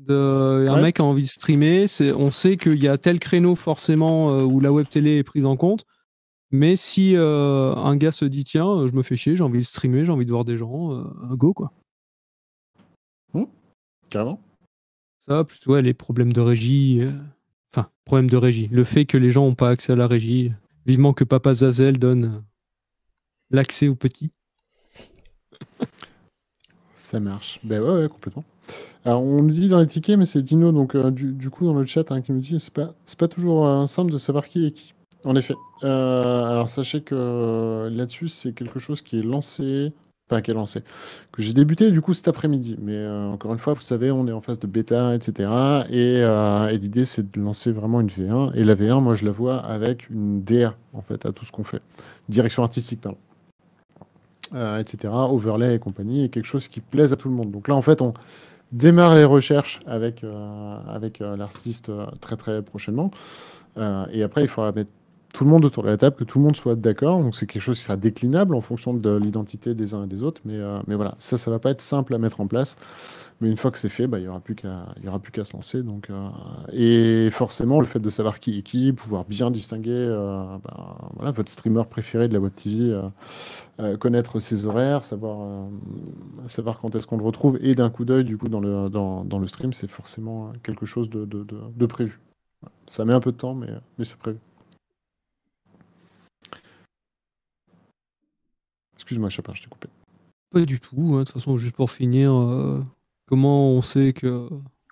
S4: Un
S1: Ouais.
S4: mec a envie de streamer, on sait qu'il y a tel créneau forcément où la web télé est prise en compte, mais si un gars se dit tiens, je me fais chier, j'ai envie de streamer, j'ai envie de voir des gens, go quoi.
S1: Carrément.
S4: Ça, plus ouais, les problèmes de régie, enfin, problème de régie, le fait que les gens n'ont pas accès à la régie, vivement que Papa Zazel donne l'accès aux petits.
S1: Ça marche. Ben ouais, complètement. Alors, on nous dit dans les tickets, mais c'est Dino, donc du coup, dans le chat, hein, qui nous dit c'est pas toujours simple de savoir qui est qui. En effet. Alors, sachez que là-dessus, c'est quelque chose qui est lancé. Enfin, qui est lancé. Que j'ai débuté, du coup, cet après-midi. Mais encore une fois, vous savez, on est en phase de bêta, etc. Et l'idée, c'est de lancer vraiment une V1. Et la V1, moi, je la vois avec une DR, en fait, à tout ce qu'on fait. Direction artistique, pardon. Etc. Overlay et compagnie, et quelque chose qui plaise à tout le monde. Donc là, en fait, on démarre les recherches avec l'artiste très très prochainement. Et après, il faudra mettre tout le monde autour de la table, que tout le monde soit d'accord. Donc c'est quelque chose qui sera déclinable en fonction de l'identité des uns et des autres. Mais voilà, ça va pas être simple à mettre en place. Mais une fois que c'est fait, bah, il y aura plus qu'à se lancer. Donc, et forcément, le fait de savoir qui est qui, pouvoir bien distinguer voilà, votre streamer préféré de la Web TV, connaître ses horaires, savoir quand est-ce qu'on le retrouve, et d'un coup d'œil, du coup, dans le stream, c'est forcément quelque chose de prévu. Ça met un peu de temps, mais c'est prévu. Excuse-moi, Chapin, je t'ai coupé.
S4: Pas du tout, hein. De toute façon, juste pour finir, comment on sait que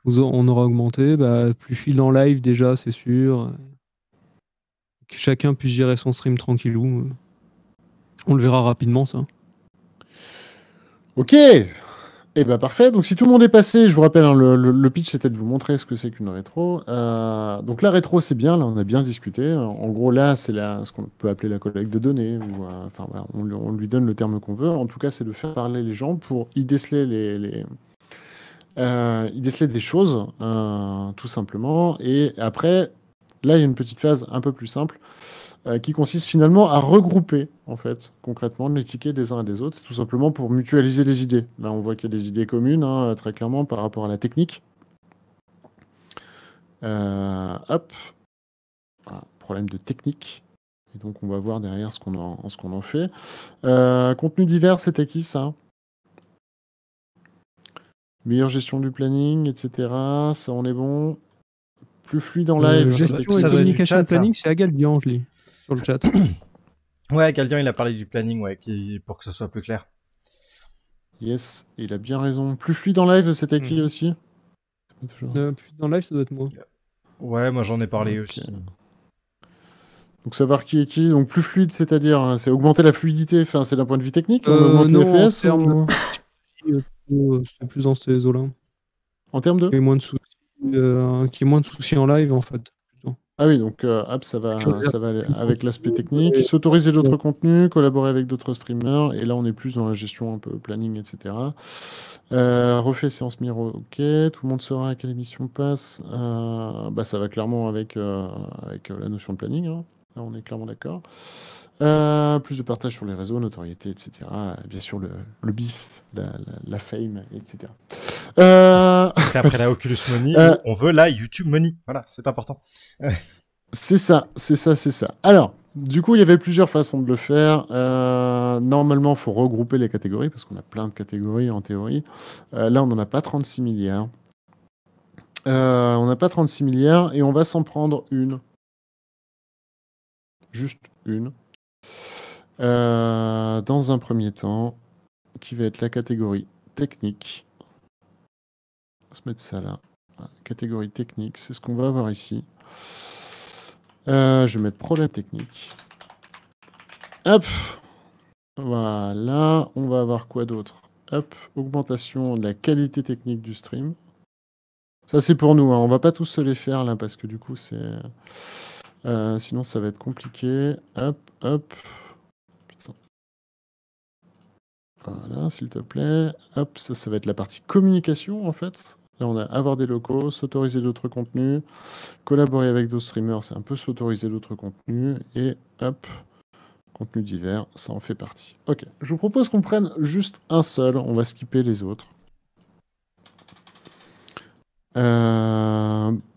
S4: on aura augmenté? Bah, plus fil en live déjà, c'est sûr. Que chacun puisse gérer son stream tranquillou. On le verra rapidement, ça.
S1: Ok. Eh ben parfait. Donc si tout le monde est passé, je vous rappelle, hein, le pitch c'était de vous montrer ce que c'est qu'une rétro. Donc la rétro c'est bien, là on a bien discuté. En gros là c'est ce qu'on peut appeler la collecte de données. Ou, enfin voilà, on lui donne le terme qu'on veut. En tout cas c'est de faire parler les gens pour y déceler y déceler des choses, tout simplement. Et après, là il y a une petite phase un peu plus simple. Qui consiste finalement à regrouper, en fait, concrètement, les tickets des uns et des autres. C'est tout simplement pour mutualiser les idées. Là, on voit qu'il y a des idées communes, hein, très clairement, par rapport à la technique. Hop. Voilà, problème de technique. Et donc, on va voir derrière ce qu'on en fait. Contenu divers, c'était qui, ça? Meilleure gestion du planning, etc. Ça, on est bon. Plus fluide en live, c'était
S4: Gestion et
S2: ça doit être du
S4: communication
S2: chat,
S4: de planning,
S2: ça.
S4: c'est Agalbian, je lis sur le chat.
S2: Ouais, Galdian, il a parlé du planning, ouais, pour que ce soit plus clair.
S1: Yes, il a bien raison. Plus fluide en live, c'était qui aussi?
S4: Puis dans live, ça doit être moi.
S2: Ouais, moi j'en ai parlé
S1: Ok.
S2: aussi.
S1: Donc savoir qui est qui, donc plus fluide, c'est-à-dire c'est augmenter la fluidité, enfin c'est d'un point de vue technique, on
S4: Non,
S1: augmente les
S4: en
S1: FPS
S4: termes
S1: ou
S4: c'est plus dans ces eaux-là.
S1: en termes de?
S4: Qu'il y ait moins de soucis, qu'il y ait moins de soucis en live, en fait. Plutôt.
S1: Ah oui, donc hop, ça va aller avec l'aspect technique, s'autoriser d'autres contenus, collaborer avec d'autres streamers, et là on est plus dans la gestion un peu planning, etc. Refait séance Miro, ok, tout le monde saura à quelle émission passe. Bah ça va clairement avec la notion de planning, hein. Là on est clairement d'accord. Plus de partage sur les réseaux, notoriété, etc. Bien sûr, le bif, la fame, etc.
S2: Après la Oculus Money, on veut la YouTube Money. Voilà, c'est important.
S1: C'est ça. Alors, du coup, il y avait plusieurs façons de le faire. Normalement, il faut regrouper les catégories, parce qu'on a plein de catégories en théorie. Là, on n'en a pas 36 milliards. On n'a pas 36 milliards, et on va s'en prendre une. Juste une. Dans un premier temps, qui va être la catégorie technique. va se mettre ça là. Voilà, catégorie technique, c'est ce qu'on va avoir ici. Je vais mettre problème technique. Hop. Voilà, on va avoir quoi d'autre? Hop, augmentation de la qualité technique du stream. Ça, c'est pour nous, hein. On va pas tous se les faire là parce que du coup, c'est. Sinon, ça va être compliqué. Hop, hop. Putain. Voilà, s'il te plaît. Hop, ça va être la partie communication en fait. Là, on a avoir des locaux, s'autoriser d'autres contenus, collaborer avec d'autres streamers, c'est un peu s'autoriser d'autres contenus. Et hop. Contenu divers, ça en fait partie. Ok, je vous propose qu'on prenne juste un seul, on va skipper les autres.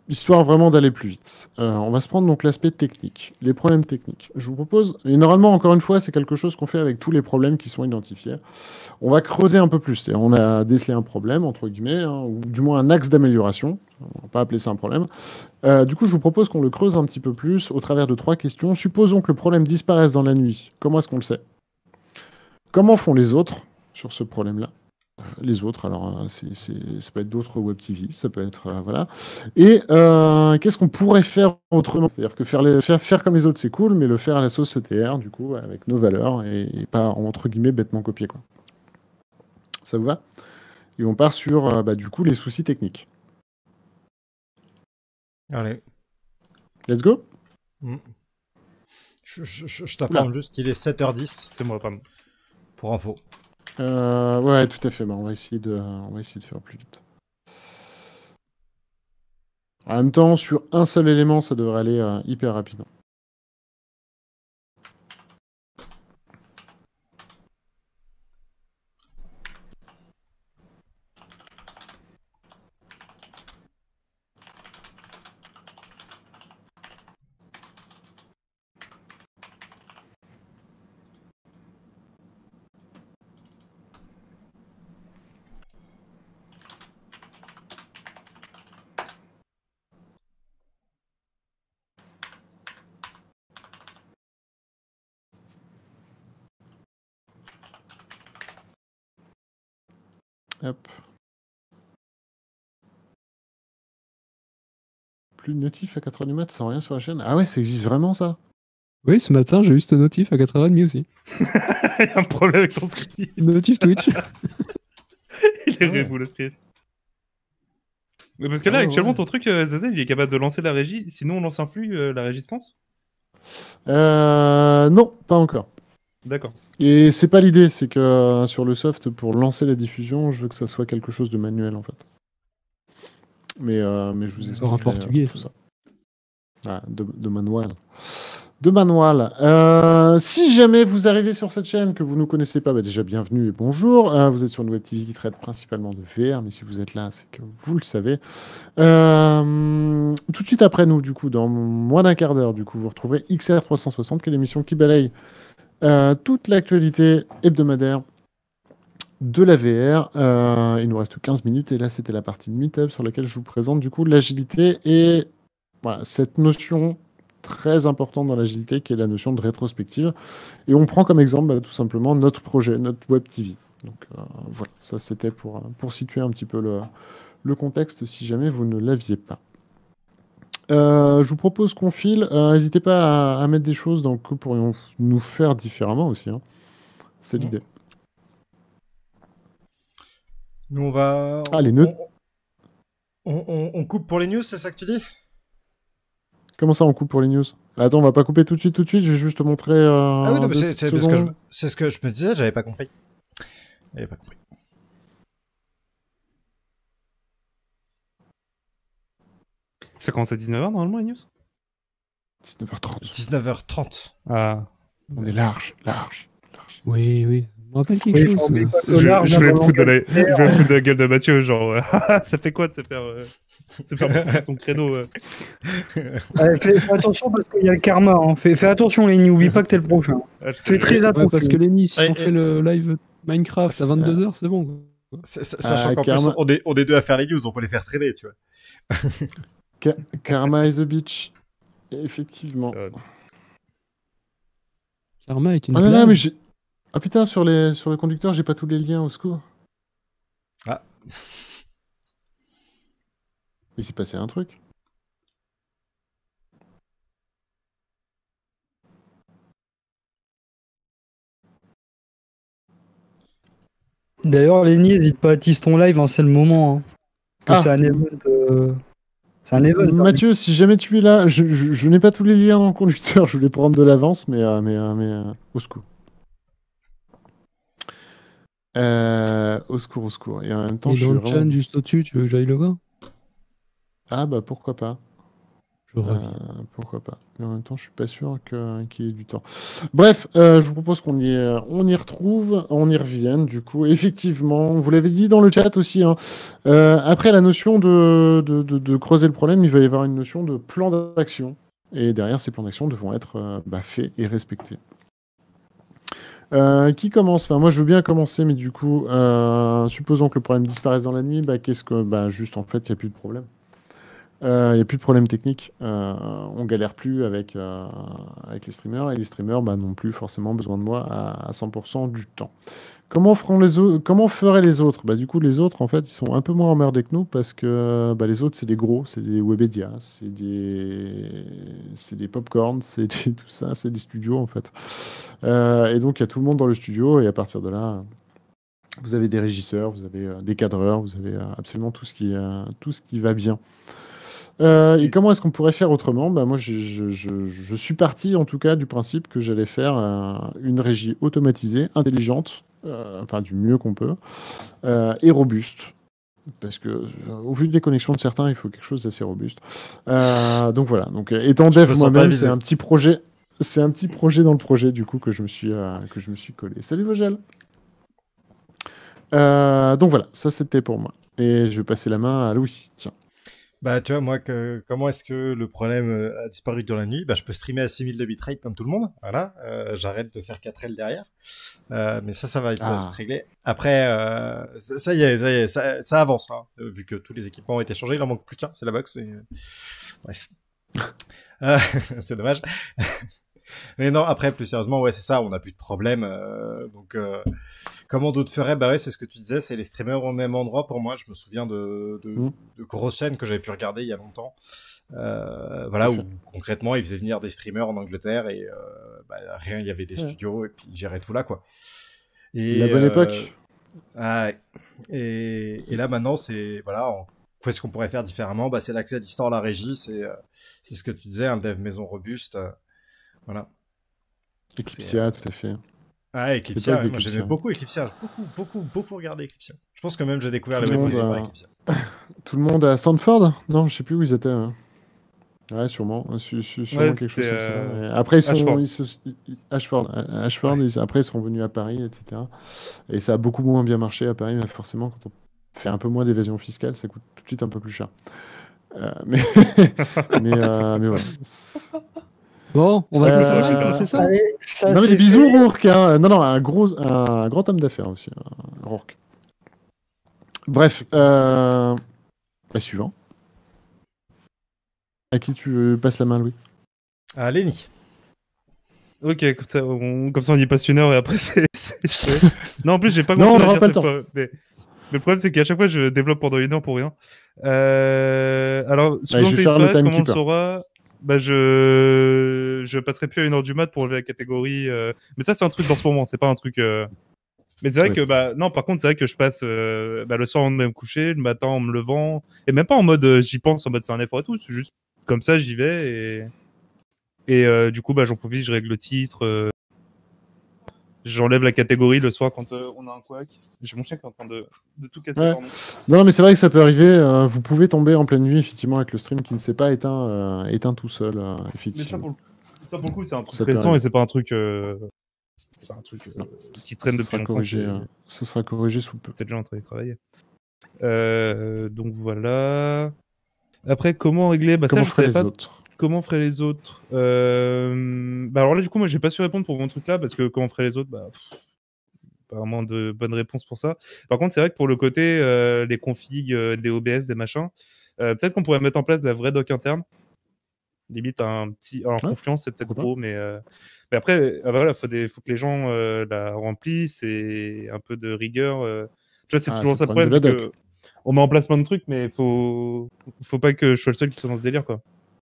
S1: Histoire vraiment d'aller plus vite. On va se prendre donc l'aspect technique, les problèmes techniques. Je vous propose, et normalement encore une fois c'est quelque chose qu'on fait avec tous les problèmes qui sont identifiés. On va creuser un peu plus. On a décelé un problème, entre guillemets, hein, ou du moins un axe d'amélioration. On va pas appeler ça un problème. Du coup, je vous propose qu'on le creuse un petit peu plus au travers de 3 questions. Supposons que le problème disparaisse dans la nuit. Comment est-ce qu'on le sait? Comment font les autres sur ce problème-là? Les autres, alors ça peut être d'autres Web TV, ça peut être voilà. Et qu'est-ce qu'on pourrait faire autrement? C'est-à-dire que faire comme les autres, c'est cool, mais le faire à la sauce ETR, du coup, avec nos valeurs et pas entre guillemets bêtement copier, quoi. Ça vous va? Et on part sur du coup les soucis techniques.
S2: Allez.
S1: Let's go.
S2: Je t'apprends juste qu'il est 7h10.
S5: C'est moi, pardon.
S2: Pour info.
S1: Ouais, tout à fait. On va essayer de faire plus vite. En même temps, sur un seul élément, ça devrait aller hyper rapidement. Hop. Plus de notif à 4h du mat sans rien sur la chaîne. Ah ouais, ça existe vraiment ça?
S4: Oui, ce matin, j'ai eu ce notif à 4h30 aussi.
S5: Il y a un problème avec ton script.
S4: Notif Twitch.
S5: Il est rebou le script. Mais parce que là, actuellement, ton truc, Zazel, il est capable de lancer la régie. Sinon, on lance un flux, la résistance?
S1: Non, pas encore.
S5: D'accord.
S1: Et c'est pas l'idée, c'est que sur le soft, pour lancer la diffusion, je veux que ça soit quelque chose de manuel en fait. Mais je vous explique.
S4: En portugais,
S1: tout ça. Ah, de manuel. De manuel. Si jamais vous arrivez sur cette chaîne que vous ne connaissez pas, déjà bienvenue et bonjour. Vous êtes sur une web TV qui traite principalement de VR, mais si vous êtes là, c'est que vous le savez. Tout de suite après nous, du coup, dans moins d'un quart d'heure, du coup, vous retrouverez XR 360, qui est l'émission qui balaye toute l'actualité hebdomadaire de la VR. Il nous reste 15 minutes et là, c'était la partie Meetup sur laquelle je vous présente du coup l'agilité et voilà, cette notion très importante dans l'agilité qui est la notion de rétrospective. Et on prend comme exemple tout simplement notre projet, notre Web TV. Donc voilà, ça c'était pour situer un petit peu le contexte si jamais vous ne l'aviez pas. Je vous propose qu'on file. N'hésitez pas à mettre des choses que pourrions nous faire différemment aussi. Hein. C'est l'idée.
S2: Nous, on va...
S1: Ah, les nœuds.
S2: On coupe pour les news, c'est ça que tu dis?
S1: Comment ça, on coupe pour les news? Attends, on va pas couper tout de suite. Je vais juste te montrer.
S2: Ah oui, non, mais c'est ce que je me disais, j'avais pas compris.
S5: Ça commence à 19h normalement, les news?
S1: 19h30.
S2: 19h30.
S5: Ah.
S1: On est large.
S4: Oui. Je me rappelle quelque chose.
S5: Je vais me foutre de la gueule de Mathieu, genre, ça fait quoi de se faire son créneau
S3: Fais attention parce qu'il y a le karma. Hein. Fais attention, les n'oublie pas que t'es le prochain. Fais très attention.
S4: Ouais, parce que les si on fait le live Minecraft à 22h, c'est bon.
S2: Sachant qu'en plus, on est deux à faire les news, on peut les faire traîner, tu vois.
S1: Karma is a bitch. Effectivement.
S4: Karma est une
S1: Ah là, mais j'ai... Ah putain, sur le conducteur, j'ai pas tous les liens, au secours.
S2: Ah.
S1: Il s'est passé un truc.
S3: D'ailleurs, Lenny, n'hésite pas à tease ton live, hein, c'est le moment. Hein. Que
S1: Ah.
S3: c'est un event. C'est un event. hein.
S1: Mathieu, si jamais tu es là, je n'ai pas tous les liens dans le conducteur, je voulais prendre de l'avance, mais au secours. Au secours, au secours. Et en même temps,
S4: Et
S1: je
S4: dans
S1: suis
S4: le chat,
S1: vraiment...
S4: juste au-dessus, tu veux que j'aille le voir?
S1: Ah bah pourquoi pas.
S4: Je reviens.
S1: Pourquoi pas. Mais en même temps, je suis pas sûr qu'il y ait du temps. Bref, je vous propose qu'on y retrouve, on y revienne. Du coup, effectivement, vous l'avez dit dans le chat aussi. Hein, après la notion de creuser le problème, il va y avoir une notion de plan d'action. Et derrière, ces plans d'action devront être faits et respectés. Qui commence? Enfin, moi, je veux bien commencer, mais du coup, supposons que le problème disparaisse dans la nuit, juste en fait, il n'y a plus de problème. Il n'y a plus de problème technique. On galère plus avec les streamers, et les streamers n'ont plus forcément besoin de moi à 100% du temps. Comment feraient les autres? Du coup, les autres, en fait, ils sont un peu moins emmerdés que nous parce que les autres, c'est des gros, c'est des Webedia, c'est des popcorn, tout ça, c'est des studios, en fait. Et donc, il y a tout le monde dans le studio, et à partir de là, vous avez des régisseurs, vous avez des cadreurs, vous avez absolument tout ce qui va bien. Et comment est-ce qu'on pourrait faire autrement? Moi, je suis parti, en tout cas, du principe que j'allais faire une régie automatisée, intelligente, du mieux qu'on peut, et robuste. Parce que, au vu des connexions de certains, il faut quelque chose d'assez robuste. Donc voilà. Donc, étant dev moi-même, c'est un petit projet. C'est un petit projet dans le projet, du coup, que je me suis collé. Salut Vogel. Donc voilà, ça c'était pour moi. Et je vais passer la main à Louis. Tiens.
S2: Tu vois, moi, comment est-ce que le problème a disparu dans la nuit? Je peux streamer à 6000 de bitrate comme tout le monde. Voilà. J'arrête de faire 4L derrière. Mais ça va être réglé. Après, ça y est, ça avance, là. Vu que tous les équipements ont été changés, il en manque plus qu'un, c'est la box. Mais... Bref. C'est dommage. Mais non, après, plus sérieusement, ouais, c'est ça, on n'a plus de problème. Donc, comment d'autres feraient? C'est ce que tu disais, c'est les streamers au même endroit. Pour moi, je me souviens de grosses chaînes que j'avais pu regarder il y a longtemps. Où concrètement, ils faisaient venir des streamers en Angleterre et rien, il y avait des studios et puis ils géraient tout là, quoi. Et,
S1: la bonne époque.
S2: Et là, maintenant, c'est, qu'est-ce qu'on pourrait faire différemment? C'est l'accès à distance à la régie, c'est ce que tu disais, un dev maison robuste. Voilà.
S1: Eclipsia, tout à fait.
S2: Eclipsia, moi j'aimais beaucoup Eclipsia. J'ai beaucoup regardé Eclipsia. Je pense que même j'ai découvert le web par Eclipsia.
S1: Tout le monde à Stanford? Non, je sais plus où ils étaient. Hein. Ouais, sûrement. Sûrement quelque chose comme ça. Après, Ashford. Après, ils sont venus à Paris, etc. Et ça a beaucoup moins bien marché à Paris, mais forcément, quand on fait un peu moins d'évasion fiscale, ça coûte tout de suite un peu plus cher. Mais voilà.
S4: Bon, on va tous en live, c'est ça?
S1: Non, mais des bisous, Rourke. Hein. Non, un grand homme d'affaires aussi, Rourke. Bref, suivant. À qui tu passes la main, Louis?
S2: À Lenny.
S5: Ok, comme ça on dit passionneur et après c'est Non, en plus j'ai pas
S1: Non, on n'aura pas le temps.
S5: Mais le problème c'est qu'à chaque fois je développe pendant 1 heure pour rien. Alors,
S1: je vais faire le
S5: comment on le
S1: timekeeper.
S5: saura? Je passerai plus à 1 heure du mat pour enlever la catégorie. Mais ça c'est un truc dans ce moment, c'est pas un truc. Mais c'est vrai que non, par contre c'est vrai que je passe le soir avant de me coucher, le matin en me levant, et même pas en mode j'y pense en mode c'est un effort et tout, c'est juste comme ça j'y vais et du coup j'en profite, je règle le titre, j'enlève la catégorie le soir quand on a un couac. J'ai mon chien qui est en train de tout casser.
S1: Ouais.
S5: Pardon.
S1: Non, mais c'est vrai que ça peut arriver. Vous pouvez tomber en pleine nuit, effectivement, avec le stream qui ne s'est pas éteint tout seul. Effectivement.
S5: Mais ça pour le coup, c'est un truc récent et c'est pas un truc. C'est pas un truc qui traîne depuis longtemps.
S1: Ça sera corrigé sous peu.
S5: Peut-être déjà en train de travailler. Donc voilà. Après, comment régler?
S1: Comment feraient les autres?
S5: Comment feraient les autres? Alors là, du coup, moi, j'ai pas su répondre pour mon truc là parce que comment feraient les autres? Pas vraiment de bonnes réponses pour ça. Par contre, c'est vrai que pour le côté les configs, des OBS, des machins, peut-être qu'on pourrait mettre en place de la vraie doc interne. Limite un petit. Alors, Confluence, c'est peut-être gros, mais après, voilà, faut que les gens la remplissent et un peu de rigueur. Tu vois, c'est toujours ça le problème, c'est que on met en place plein de trucs, mais faut pas que je sois le seul qui soit dans ce délire, quoi.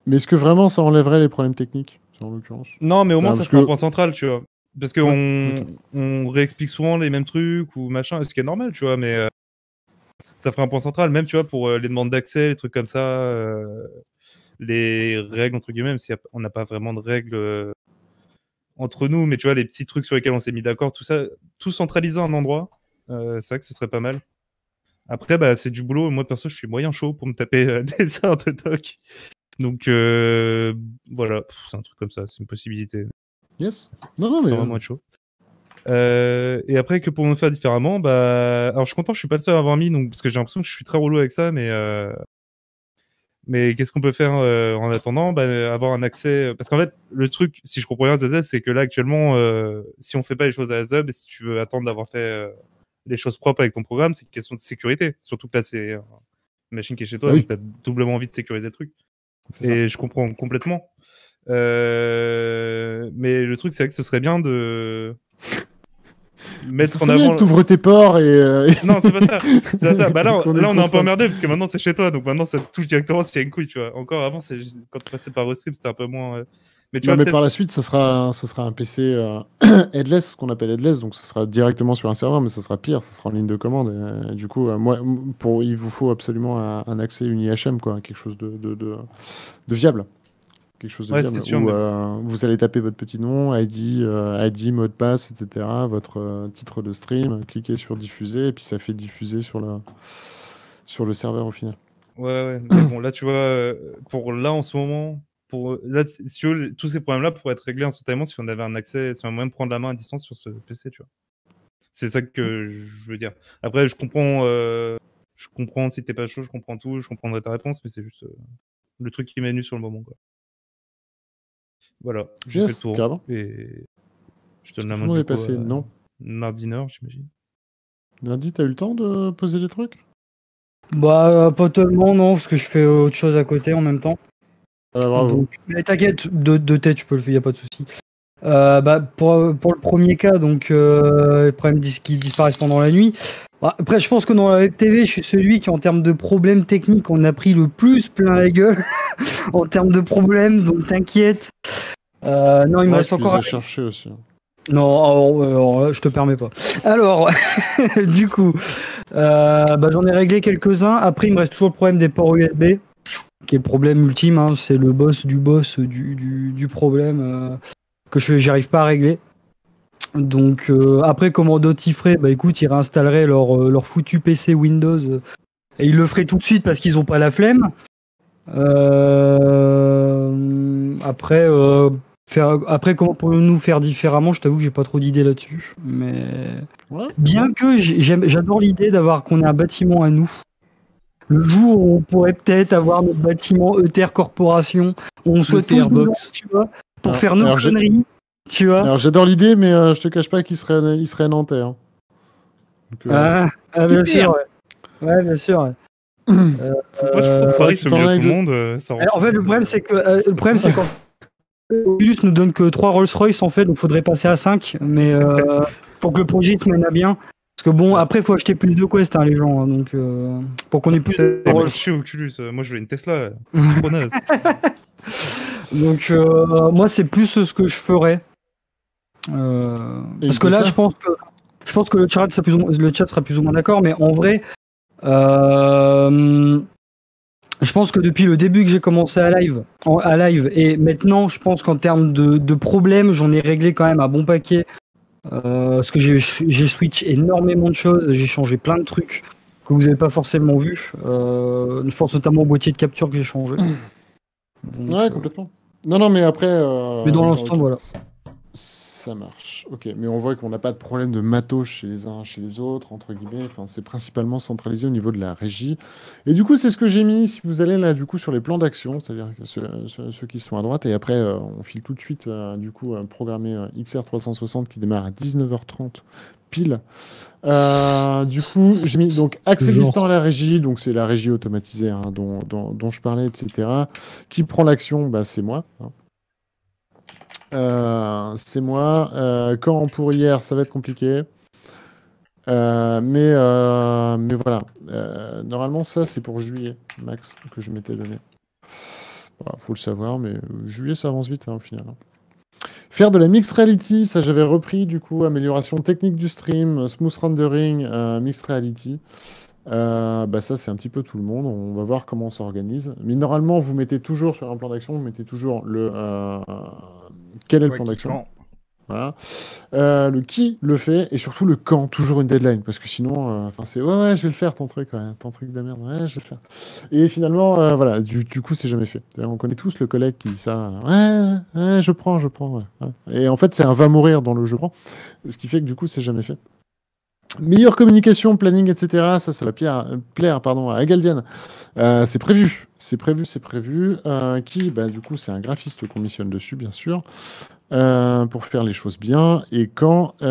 S1: Mais est-ce que vraiment ça enlèverait les problèmes techniques, en l'occurrence?
S5: Non, mais au moins,
S1: Bah,
S5: ça
S1: parce
S5: serait un
S1: que-
S5: point central, tu vois. Parce que
S1: Ouais,
S5: on réexplique souvent les mêmes trucs ou machin, ce qui est normal, tu vois, mais ça ferait un point central, même, tu vois, pour les demandes d'accès, les trucs comme ça, les règles, entre guillemets, même si on n'a pas vraiment de règles entre nous, mais tu vois, les petits trucs sur lesquels on s'est mis d'accord, tout ça, tout centralisé à un endroit, c'est vrai que ce serait pas mal. Après, bah, c'est du boulot. Moi, perso, je suis moyen chaud pour me taper des heures de doc. Donc, voilà, c'est un truc comme ça, c'est une possibilité.
S1: Yes.
S5: Ça
S1: Non, mais
S5: vraiment être chaud. Et après, que pour me faire différemment, bah, alors je suis content, je suis pas le seul à avoir mis, donc, parce que j'ai l'impression que je suis très relou avec ça, mais qu'est-ce qu'on peut faire en attendant? Bah, avoir un accès. Parce qu'en fait, le truc, si je comprends bien, ZZ, c'est que là, actuellement, si on fait pas les choses à la ZUB, et si tu veux attendre d'avoir fait les choses propres avec ton programme, c'est une question de sécurité. Surtout que là, c'est une machine qui est chez toi,
S1: Oui.
S5: donc tu as doublement envie de sécuriser le truc.
S1: c'est ça.
S5: Et je comprends complètement. Mais le truc, c'est que ce serait bien de mettre
S1: Ça
S5: en
S1: serait bien
S5: avant.
S1: que t'ouvres tes ports et...
S5: Non, c'est pas ça. C'est pas ça. Bah là,
S1: Qu'on ait
S5: là, on est un peu
S1: contrôle.
S5: emmerdé parce que maintenant c'est chez toi, donc maintenant ça te touche directement s'il y a une couille, tu vois. Encore avant, quand tu passais par Restream, c'était un peu moins. Mais tu
S1: Non,
S5: vois,
S1: mais
S5: peut-être.
S1: par la suite, ça sera un PC headless, ce qu'on appelle headless, donc ce sera directement sur un serveur, mais ça sera pire, ça sera en ligne de commande. Et du coup, il vous faut absolument un accès, une IHM, quoi, quelque chose de viable. Quelque chose de
S5: Ouais,
S1: viable,
S5: c'était sûr,
S1: où
S5: mais
S1: vous allez taper votre petit nom, ID, mot de passe, etc., votre titre de stream, cliquez sur diffuser, et puis ça fait diffuser sur le serveur au final.
S5: ouais. Mais bon, là, tu vois, pour là en ce moment, là, si tu veux, tous ces problèmes-là pourraient être réglés instantanément si on avait un accès, si on avait même prendre la main à distance sur ce PC, tu vois. C'est ça que je veux dire. Après, je comprends si t'es pas chaud, je comprends tout, je comprendrai ta réponse, mais c'est juste le truc qui m'est venu sur le moment, quoi. Voilà, j'ai fait le
S1: Yes,
S5: tour.
S1: carrément.
S5: Et je donne
S1: Tout
S5: la
S1: le
S5: main
S1: monde
S5: du
S1: est
S5: coup
S1: passé,
S5: à
S1: non?
S5: Nardiner, j'imagine.
S1: Lundi, t'as eu le temps de poser les trucs?
S3: Bah, pas tellement, non, parce que je fais autre chose à côté en même temps.
S1: Ah, bravo.
S3: Donc, mais t'inquiète, de tête, je peux le faire, y a pas de souci. Bah, pour le premier cas, donc les problèmes qui disparaissent pendant la nuit. Bah, après, je pense que dans la web TV, je suis celui qui, en termes de problèmes techniques, on a pris le plus plein la gueule en termes de problèmes, donc t'inquiète. Non, il me
S1: Ouais,
S3: reste
S1: tu les
S3: encore.
S1: as cherchés aussi.
S3: Non, alors, je te permets pas. Alors, du coup, bah, j'en ai réglé quelques-uns. Après, il me reste toujours le problème des ports USB, qui est le problème ultime. Hein. C'est le boss du problème que j'arrive pas à régler. Donc, après, comment d'autres y feraient? Bah écoute, ils réinstalleraient leur foutu PC Windows et ils le feraient tout de suite parce qu'ils ont pas la flemme. Après, comment pourrions-nous faire différemment? Je t'avoue que j'ai pas trop d'idées là-dessus. Mais
S1: Ouais.
S3: bien que j'adore l'idée qu'on ait un bâtiment à nous. Le jour où on pourrait peut-être avoir notre bâtiment ETR Corporation, où on soit tous dedans,
S4: Box.
S3: tu vois, pour
S1: Alors-
S3: faire nos
S1: alors,
S3: conneries, tu vois.
S1: Alors j'adore l'idée, mais je te cache pas qu'il serait nantais. Hein. Donc,
S3: Bien sûr, ouais. Ouais, bien sûr. Ouais.
S5: Moi, je pense que Paris, c'est au
S1: t'en
S5: milieu de
S1: as
S5: tout le
S1: deux.
S5: monde. Ça
S3: En fait, le problème, c'est quand Oculus nous donne que 3 Rolls-Royce, en fait, donc faudrait passer à 5, mais pour que le projet se mène à bien. Parce que bon, après, faut acheter plus de Quest, hein, les gens, hein, donc pour qu'on ait plus de
S5: C'est
S3: Rolls.
S5: chez Oculus. Moi, je veux une Tesla. Trop naze.
S3: Donc, moi, c'est plus ce que je ferais. Parce que là, je pense que le chat sera plus ou moins d'accord, mais en vrai, je pense que depuis le début que j'ai commencé à live, et maintenant, je pense qu'en termes de problèmes, j'en ai réglé quand même un bon paquet. Parce que j'ai switch énormément de choses, j'ai changé plein de trucs que vous n'avez pas forcément vu. Je pense notamment au boîtier de capture que j'ai changé. Donc,
S1: Ouais, complètement. Non, mais après.
S3: Mais dans
S1: genre,
S3: l'ensemble,
S1: ok,
S3: voilà.
S1: Ça marche. Ok, mais on voit qu'on n'a pas de problème de matos chez les uns, chez les autres, entre guillemets. Enfin, c'est principalement centralisé au niveau de la régie. Et du coup, c'est ce que j'ai mis. Si vous allez là, du coup, sur les plans d'action, c'est-à-dire ceux qui sont à droite, et après, on file tout de suite, du coup, programmer XR360 qui démarre à 19h30 pile. Du coup, j'ai mis donc accès
S4: Genre.
S1: distant à la régie, donc c'est la régie automatisée hein, dont je parlais, etc. Qui prend l'action, bah, c'est moi. Hein. C'est moi. Quand pour hier, ça va être compliqué. Mais voilà. Normalement, ça, c'est pour juillet, max, que je m'étais donné. Voilà, faut le savoir, mais juillet, ça avance vite, hein, au final. Faire de la mixed reality, ça j'avais repris, du coup, amélioration technique du stream, smooth rendering, mixed reality. Bah ça, c'est un petit peu tout le monde. On va voir comment on s'organise. Mais normalement, vous mettez toujours sur un plan d'action, vous mettez toujours quel est le
S2: Ouais,
S1: plan
S2: qui
S1: d'action.
S2: quand
S1: Voilà. Le qui le fait et surtout le quand, toujours une deadline parce que sinon, c'est ouais, je vais le faire ton truc, de merde, ouais, je vais le faire. Et finalement, voilà, du coup, c'est jamais fait. On connaît tous le collègue qui dit ça, ouais, je prends, ouais, ouais. Et en fait, c'est un va mourir dans le je prends, ce qui fait que du coup, c'est jamais fait. Meilleure communication, planning, etc. Ça va plaire pardon, à Galdiane. C'est prévu. Qui, bah, du coup, c'est un graphiste qu'on missionne dessus, bien sûr. Pour faire les choses bien. Et quand il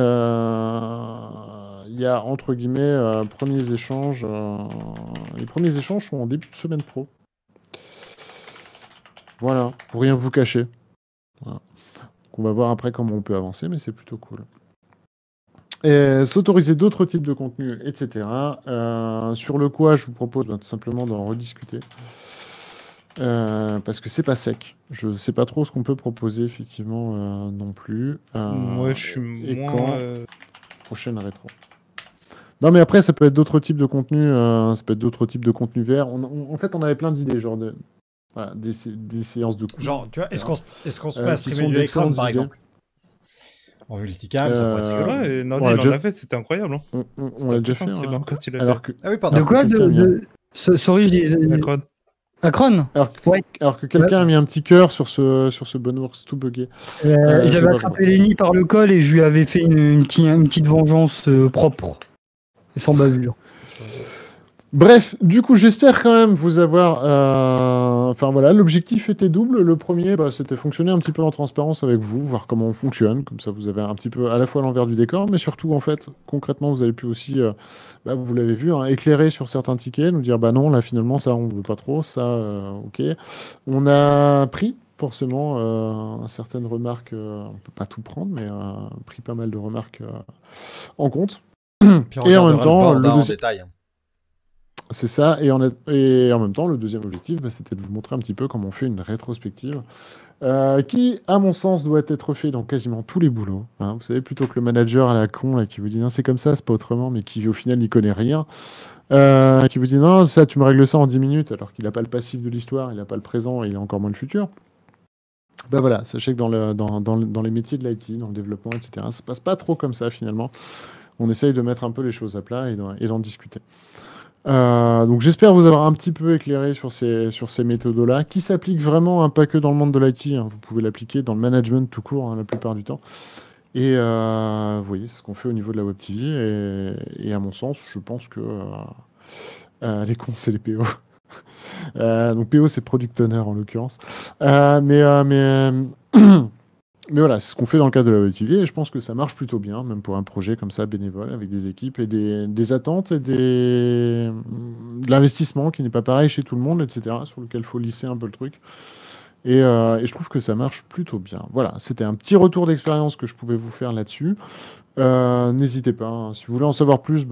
S1: y a, entre guillemets, premiers échanges, les premiers échanges sont en début de semaine pro. Voilà, pour rien vous cacher. Voilà. On va voir après comment on peut avancer, mais c'est plutôt cool. S'autoriser d'autres types de contenus, etc. Sur le quoi, je vous propose tout simplement d'en rediscuter. Parce que c'est pas sec. Je sais pas trop ce qu'on peut proposer, effectivement, non plus.
S5: Moi, je suis moins.
S1: Prochaine rétro. Non, mais après, ça peut être d'autres types de contenus. Ça peut être d'autres types de contenus verts. En fait, on avait plein d'idées, genre voilà, des séances de coups.
S2: Genre, tu vois, est-ce qu'on se met à
S1: qui
S2: streamer
S1: sont
S2: du écran,
S1: d'excellentes
S2: par
S1: idées.
S2: exemple en multicam, ça pourrait être rigolo.
S5: Ouais, Nordi,
S1: on l'a
S5: il en
S1: déjà-
S5: a fait, c'était incroyable. Hein.
S1: On l'a déjà fait.
S5: Streamer, quand il a
S1: Alors
S5: fait.
S1: que,
S2: Ah oui, pardon.
S3: De quoi
S1: quelqu'un a mis
S3: Sorry, je disais.
S5: Macron.
S3: Akron Ouais.
S1: alors que quelqu'un a mis un petit cœur sur ce Boneworks tout buggé. je sais
S3: J'avais
S1: pas,
S3: attrapé Lenny par le col et je lui avais fait une petite vengeance propre et sans bavure.
S1: Bref, du coup, j'espère quand même vous avoir... Enfin voilà, l'objectif était double. Le premier, c'était fonctionner un petit peu en transparence avec vous, voir comment on fonctionne. Comme ça, vous avez un petit peu à la fois l'envers du décor, mais surtout, en fait, concrètement, vous avez pu aussi, vous l'avez vu, éclairer sur certains tickets, nous dire, bah non, là, finalement, ça, on veut pas trop, ça, ok. On a pris, forcément, certaines remarques, on peut pas tout prendre, mais pris pas mal de remarques en compte.
S2: Puis on
S1: Et en
S2: regardera
S1: même temps,
S2: le board,
S1: le
S2: en
S1: deuxième...
S2: détail.
S1: C'est ça, et en même temps, le deuxième objectif, c'était de vous montrer un petit peu comment on fait une rétrospective, qui, à mon sens, doit être fait dans quasiment tous les boulots. Hein. Vous savez, plutôt que le manager à la con là, qui vous dit non, c'est comme ça, c'est pas autrement, mais qui au final n'y connaît rien, qui vous dit non, ça, tu me règles ça en 10 minutes, alors qu'il n'a pas le passif de l'histoire, il n'a pas le présent, et il a encore moins le futur. Ben voilà, sachez que dans les métiers de l'IT, dans le développement, etc., ça se passe pas trop comme ça finalement. On essaye de mettre un peu les choses à plat et d'en discuter. Donc j'espère vous avoir un petit peu éclairé sur ces méthodes-là, qui s'appliquent vraiment pas que dans le monde de l'IT. Hein. Vous pouvez l'appliquer dans le management tout court, hein, la plupart du temps. Et vous voyez, c'est ce qu'on fait au niveau de la Web TV. Et à mon sens, je pense que les cons, c'est les PO. Donc PO, c'est Product Owner en l'occurrence. Mais voilà, c'est ce qu'on fait dans le cadre de la Web TV et je pense que ça marche plutôt bien, même pour un projet comme ça, bénévole, avec des équipes et des attentes et de l'investissement qui n'est pas pareil chez tout le monde, etc., sur lequel il faut lisser un peu le truc. Et je trouve que ça marche plutôt bien. Voilà, c'était un petit retour d'expérience que je pouvais vous faire là-dessus. N'hésitez pas, hein, si vous voulez en savoir plus,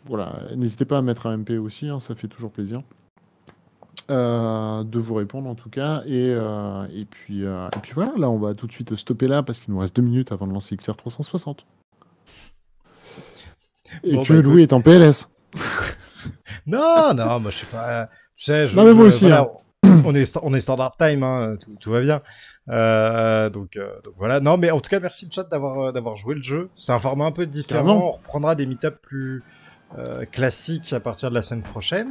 S1: voilà, n'hésitez pas à mettre un MP aussi, hein, ça fait toujours plaisir. De vous répondre en tout cas et puis voilà, là on va tout de suite stopper là parce qu'il nous reste 2 minutes avant de lancer XR 360 et que Louis est en PLS.
S2: Non, moi je sais pas. Tu sais,
S1: non mais moi aussi.
S2: Voilà,
S1: hein.
S2: on est standard time, hein, tout va bien. Donc voilà. Non, mais en tout cas, merci le chat d'avoir joué le jeu. C'est un format un peu différent.
S1: Carrément.
S2: On reprendra des meet-ups plus classiques à partir de la semaine prochaine.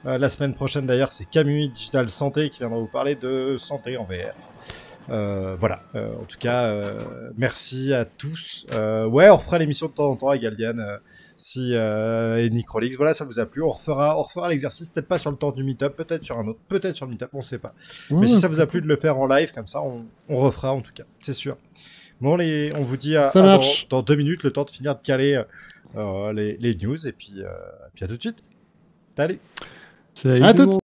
S2: La semaine prochaine d'ailleurs, c'est Camus Digital Santé qui viendra vous parler de santé en VR. Voilà. En tout cas, merci à tous. Ouais, on refera l'émission de temps en temps avec Galdiane. Et Nicrolix, voilà, ça vous a plu. On refera l'exercice, peut-être pas sur le temps du meet-up, peut-être sur un autre, peut-être sur le meet-up, on sait pas. Mais si ça vous a plu de le faire en live, comme ça, on refera en tout cas, c'est sûr. Bon, on vous dit dans 2 minutes, le temps de finir de caler les news, et puis à tout de suite. Salut.
S1: À tout.